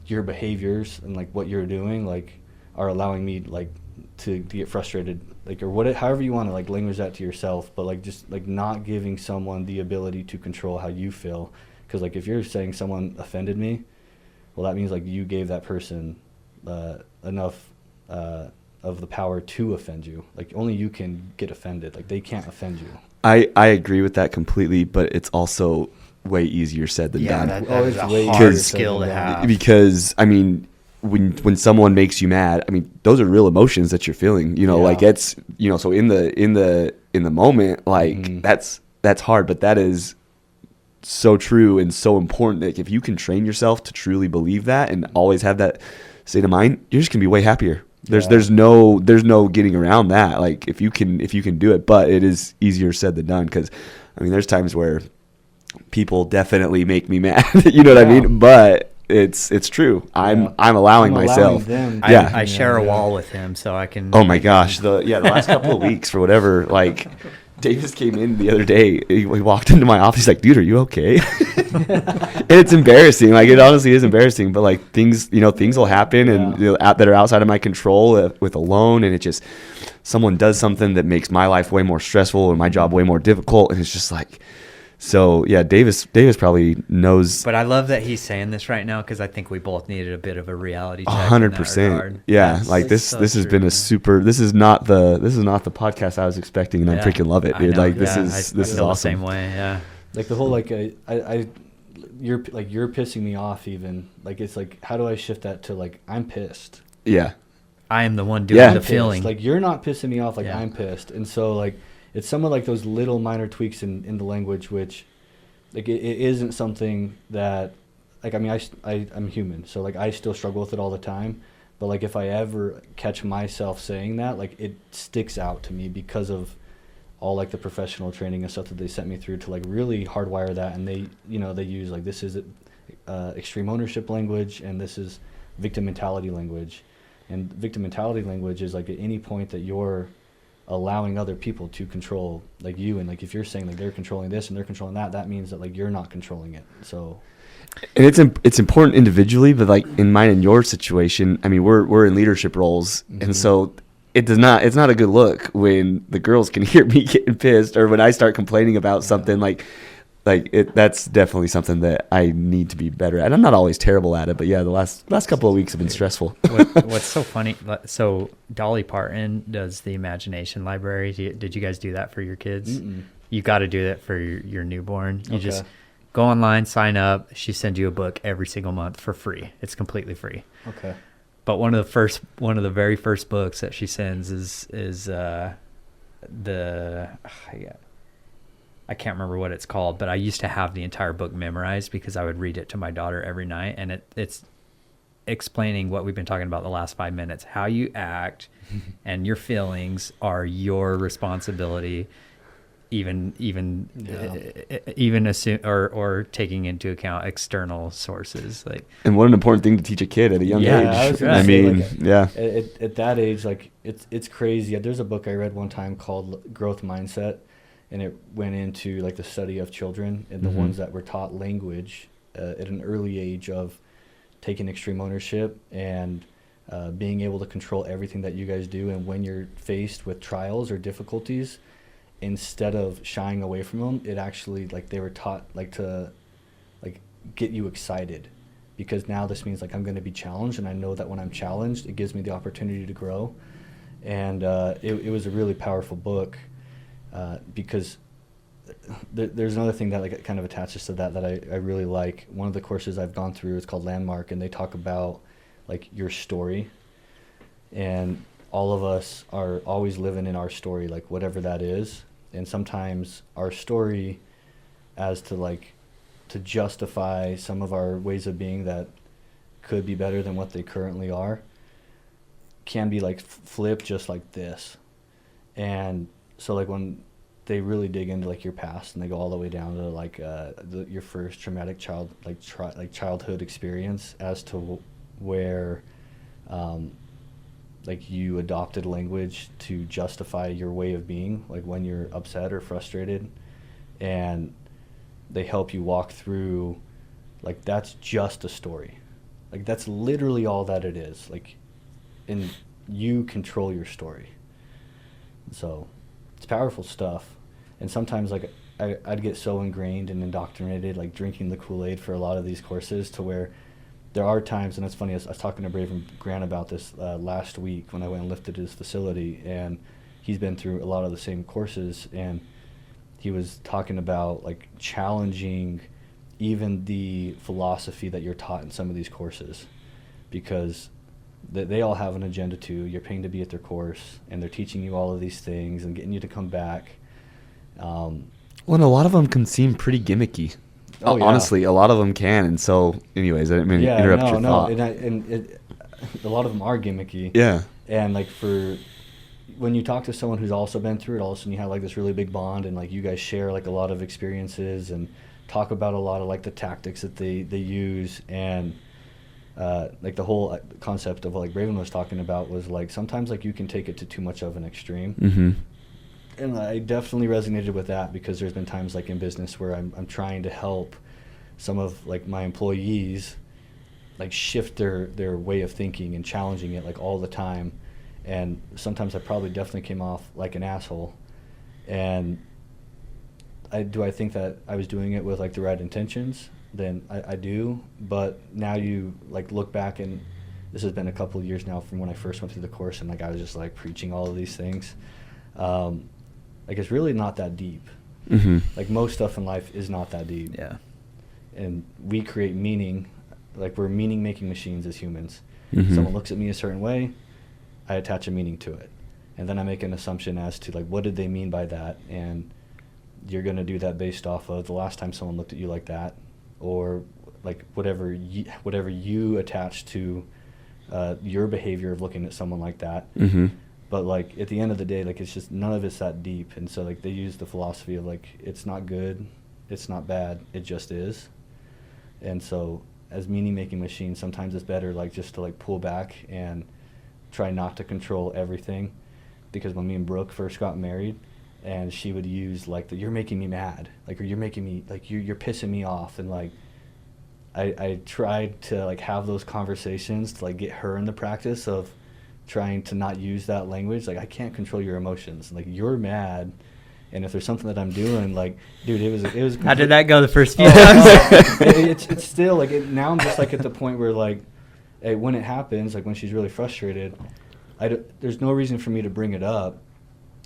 your behaviors and like what you're doing like are allowing me like to get frustrated, like, or what, however you want to like language that to yourself, but like just like not giving someone the ability to control how you feel. Because like if you're saying someone offended me, well that means like you gave that person enough of the power to offend you. Like only you can get offended, like they can't offend you. I agree with that completely, but it's also way easier said than done. That is a way hard easier skill said to than done. have. Because I mean, when someone makes you mad, I mean, those are real emotions that you're feeling. You know, like it's, you know, so in the moment, like that's hard, but that is so true and so important that if you can train yourself to truly believe that and always have that state of mind, you're just gonna be way happier. There's no getting around that. Like if you can do it, but it is easier said than done. Because I mean, there's times where people definitely make me mad. You know what I mean? But it's true. I'm allowing myself. I share a wall with him, so I can. Oh my gosh, the last couple of weeks for whatever, like Davis came in the other day. He walked into my office. He's like, "Dude, are you okay?" And it's embarrassing. Like it honestly is embarrassing. But like things will happen and that are outside of my control with a loan, and it just someone does something that makes my life way more stressful or my job way more difficult, and it's just like. So yeah, Davis probably knows. But I love that he's saying this right now because I think we both needed a bit of a reality check. 100%. Yeah, like this has been a super. This is not the podcast I was expecting, and I freaking love it, dude. Like this is awesome. The same way, yeah. Like the whole like you're pissing me off even. Like it's like how do I shift that to like I'm pissed. Yeah. I am the one doing the feeling. Like you're not pissing me off. Like I'm pissed, and so like. It's some of like those little minor tweaks in the language, which like it isn't something that like, I mean, I'm human. So like I still struggle with it all the time. But like if I ever catch myself saying that, like it sticks out to me because of all like the professional training and stuff that they sent me through to like really hardwire that. And they use like this is extreme ownership language and this is victim mentality language. And victim mentality language is like at any point that you're allowing other people to control like you, and like if you're saying like they're controlling this and they're controlling that, that means that like you're not controlling it. So and it's important individually, but like in mine and your situation, I mean we're in leadership roles, and so it's not a good look when the girls can hear me getting pissed or when I start complaining about something that's definitely something that I need to be better at. I'm not always terrible at it, but yeah, the last couple of weeks have been stressful. What's so funny, so Dolly Parton does the Imagination Library. Did you guys do that for your kids? Mm-mm. You got to do that for your newborn. You just go online, sign up. She sends you a book every single month for free. It's completely free. Okay. But one of the very first books that she sends is I can't remember what it's called, but I used to have the entire book memorized because I would read it to my daughter every night, and explaining what we've been talking about the last 5 minutes. How you act and your feelings are your responsibility, even assume or taking into account external sources. Like, and what an important thing to teach a kid at a young Yeah, age. I was gonna I say, mean, like, yeah. At that age, like it's crazy. There's a book I read one time called Growth Mindset, and it went into like the study of children and the ones that were taught language at an early age of taking extreme ownership and being able to control everything that you guys do. And when you're faced with trials or difficulties, instead of shying away from them, it actually, like, they were taught like to like get you excited, because now this means like I'm going to be challenged, and I know that when I'm challenged, it gives me the opportunity to grow. And it was a really powerful book because there's another thing that like kind of attaches to that I really like. One of the courses I've gone through is called Landmark, and they talk about like your story, and all of us are always living in our story, like whatever that is. And sometimes our story, as to like to justify some of our ways of being that could be better than what they currently are, can be like flipped just like this. And so like when they really dig into like your past, and they go all the way down to like your first traumatic childhood experience, as to where like you adopted language to justify your way of being, like when you're upset or frustrated, and they help you walk through like that's just a story, like that's literally all that it is, like, and you control your story. So it's powerful stuff. And sometimes like I'd get so ingrained and indoctrinated, like drinking the Kool-Aid for a lot of these courses, to where there are times, and it's funny, I was talking to Brave and Grant about this last week when I went and lifted his facility, and he's been through a lot of the same courses, and he was talking about like challenging even the philosophy that you're taught in some of these courses, because they all have an agenda too. You're paying to be at their course, and they're teaching you all of these things and getting you to come back. Well, and a lot of them can seem pretty gimmicky. Oh, yeah. Honestly, a lot of them can. And so, anyways, I didn't mean to interrupt your thought. A lot of them are gimmicky. Yeah. And like when you talk to someone who's also been through it, all of a sudden you have like this really big bond, and like you guys share like a lot of experiences and talk about a lot of like the tactics that they use. And like the whole concept of what like Raven was talking about was like sometimes like you can take it to too much of an extreme. Mm-hmm. And I definitely resonated with that, because there's been times like in business where I'm trying to help some of like my employees like shift their way of thinking and challenging it like all the time. And sometimes I probably definitely came off like an asshole. And I think that I was doing it with like the right intentions? Then I do. But now you like look back, and this has been a couple of years now from when I first went through the course, and like I was just like preaching all of these things. Like it's really not that deep. Mm-hmm. Like most stuff in life is not that deep. yeah. And we create meaning, like we're meaning making machines as humans. Mm-hmm. Someone looks at me a certain way, I attach a meaning to it. And then I make an assumption as to like what did they mean by that, and you're going to do that based off of the last time someone looked at you like that, or like whatever you attach to your behavior of looking at someone like that. Mm-hmm. But like at the end of the day, like it's just none of it's that deep. And so like they use the philosophy of like it's not good, it's not bad, it just is. And so as meaning making machines, sometimes it's better like just to like pull back and try not to control everything. Because when me and Brooke first got married, and she would use like the you're making me mad, like, or you're making me like you're pissing me off, and like I tried to like have those conversations to like get her in the practice of trying to not use that language. Like I can't control your emotions, like you're mad, and if there's something that I'm doing, like dude, it was How did that go the first few times? it's still like now I'm just like at the point where like when it happens, like when she's really frustrated, there's no reason for me to bring it up.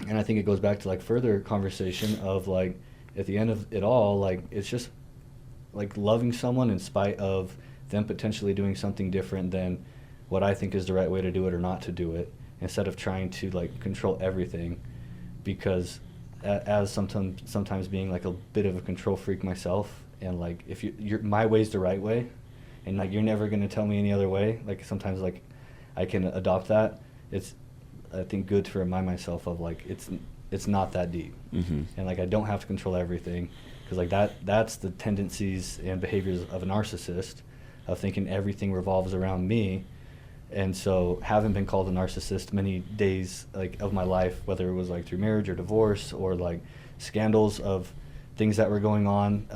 And I think it goes back to like further conversation of like at the end of it all, like it's just like loving someone in spite of them potentially doing something different than what I think is the right way to do it or not to do it, instead of trying to like control everything. Because as sometimes being like a bit of a control freak myself, and like if my way's the right way, and like you're never gonna tell me any other way. Like sometimes like I can adopt that. It's I think good to remind myself of like it's not that deep, and like I don't have to control everything, because like that's the tendencies and behaviors of a narcissist, of thinking everything revolves around me. And so having been called a narcissist many days like of my life, whether it was like through marriage or divorce or like scandals of things that were going on,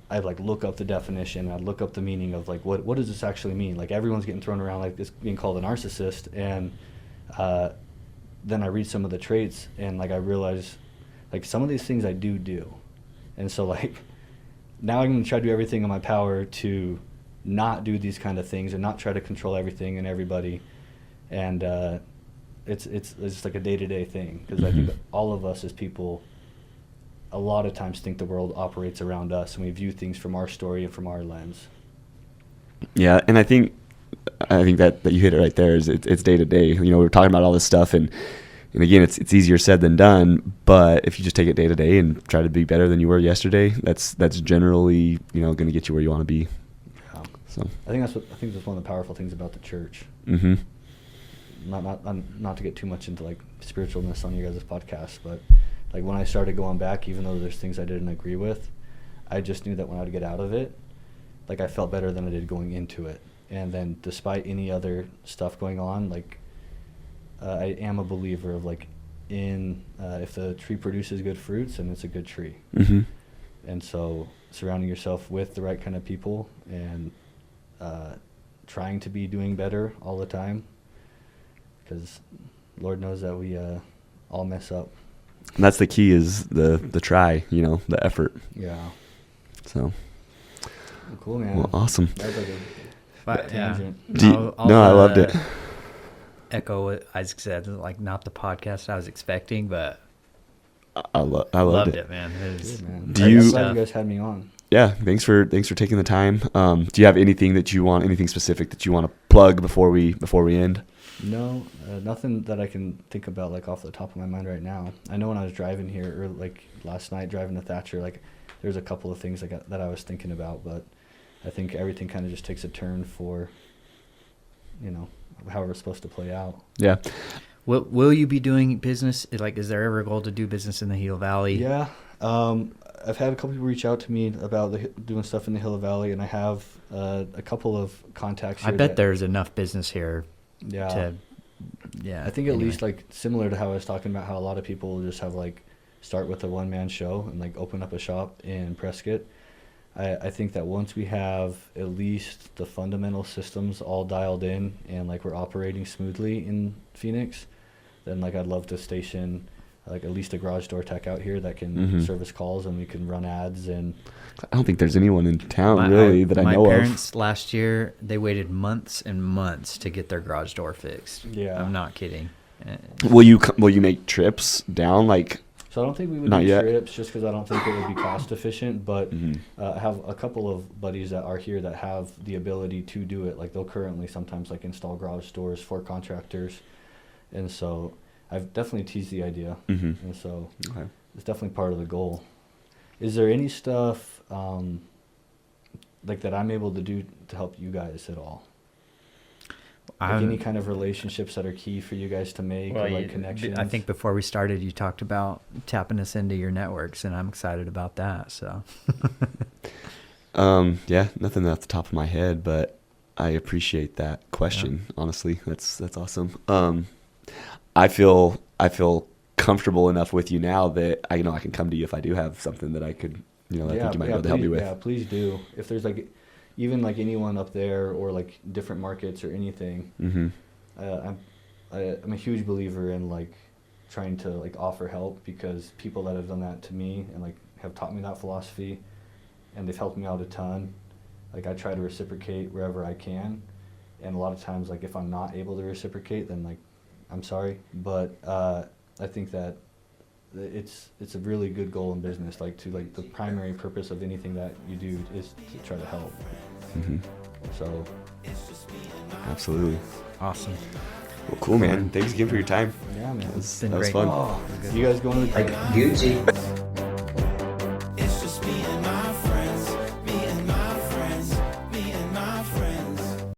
I'd like look up the definition, I'd look up the meaning of like what does this actually mean? Like everyone's getting thrown around like this being called a narcissist, and then I read some of the traits and like I realize like some of these things I do. And so like now I'm gonna try to do everything in my power to not do these kind of things and not try to control everything and everybody. And it's just like a day-to-day thing, because I think that all of us as people a lot of times think the world operates around us, and we view things from our story and from our lens. Yeah, and I think that you hit it right there. Is it's day to day. You know, we're talking about all this stuff, and again, it's easier said than done. But if you just take it day to day and try to be better than you were yesterday, that's generally going to get you where you want to be. Yeah. So I think that's one of the powerful things about the church. Mm-hmm. Not to get too much into like spiritualness on you guys' podcast, but like when I started going back, even though there's things I didn't agree with, I just knew that when I would get out of it, like I felt better than I did going into it. And then despite any other stuff going on, like I am a believer of like if the tree produces good fruits, then it's a good tree. Mm-hmm. And so surrounding yourself with the right kind of people and trying to be doing better all the time, because Lord knows that we all mess up. And that's the key, is the try, the effort. Yeah. So. Well, cool, man. Well, awesome. That was like a tangent. I loved it. Echo what Isaac said, like not the podcast I was expecting, but I loved it, man. It was good, man. Do I'm you- glad you guys had me on. Yeah, thanks for taking the time. Do you have anything specific that you want to plug before we end? No, nothing that I can think about like off the top of my mind right now. I know when I was driving here, or like last night driving to Thatcher, like there's a couple of things that I was thinking about, but I think everything kind of just takes a turn for, how it's supposed to play out. Yeah. Will you be doing business? Like, is there ever a goal to do business in the Gila Valley? Yeah. I've had a couple people reach out to me about doing stuff in the Gila Valley, and I have a couple of contacts here. I bet there's enough business here. Yeah. I think at least like similar to how I was talking about how a lot of people just have like start with a one-man show and like open up a shop in Prescott. I think that once we have at least the fundamental systems all dialed in and like we're operating smoothly in Phoenix, then like I'd love to station like at least a garage door tech out here that can service calls, and we can run ads. And I don't think there's anyone in town that I know of. My parents last year, they waited months and months to get their garage door fixed. Yeah. I'm not kidding. Will you make trips down like? So I don't think we would Not do yet. trips just because I don't think it would be cost efficient. But I have a couple of buddies that are here that have the ability to do it. Like they'll currently sometimes like install garage doors for contractors, and so I've definitely teased the idea. And so it's definitely part of the goal. Is there any stuff like that I'm able to do to help you guys at all? Like any kind of relationships that are key for you guys to make, or like connections? I think before we started, you talked about tapping us into your networks, and I'm excited about that. So, yeah, nothing off the top of my head, but I appreciate that question. Yeah. Honestly, that's awesome. I feel comfortable enough with you now that I can come to you if I do have something that I could, I think you might be able to help me with. Yeah, please do. If there's like even like anyone up there or like different markets or anything, I'm a huge believer in like trying to like offer help, because people that have done that to me and like have taught me that philosophy, and they've helped me out a ton. Like I try to reciprocate wherever I can, and a lot of times like if I'm not able to reciprocate, then like I'm sorry, but I think that it's a really good goal in business. Like the primary purpose of anything that you do is to try to help. So, absolutely, awesome. Well, cool, man. Thanks again for your time. Yeah, man. That was fun. Oh, you guys going to the Like Gucci.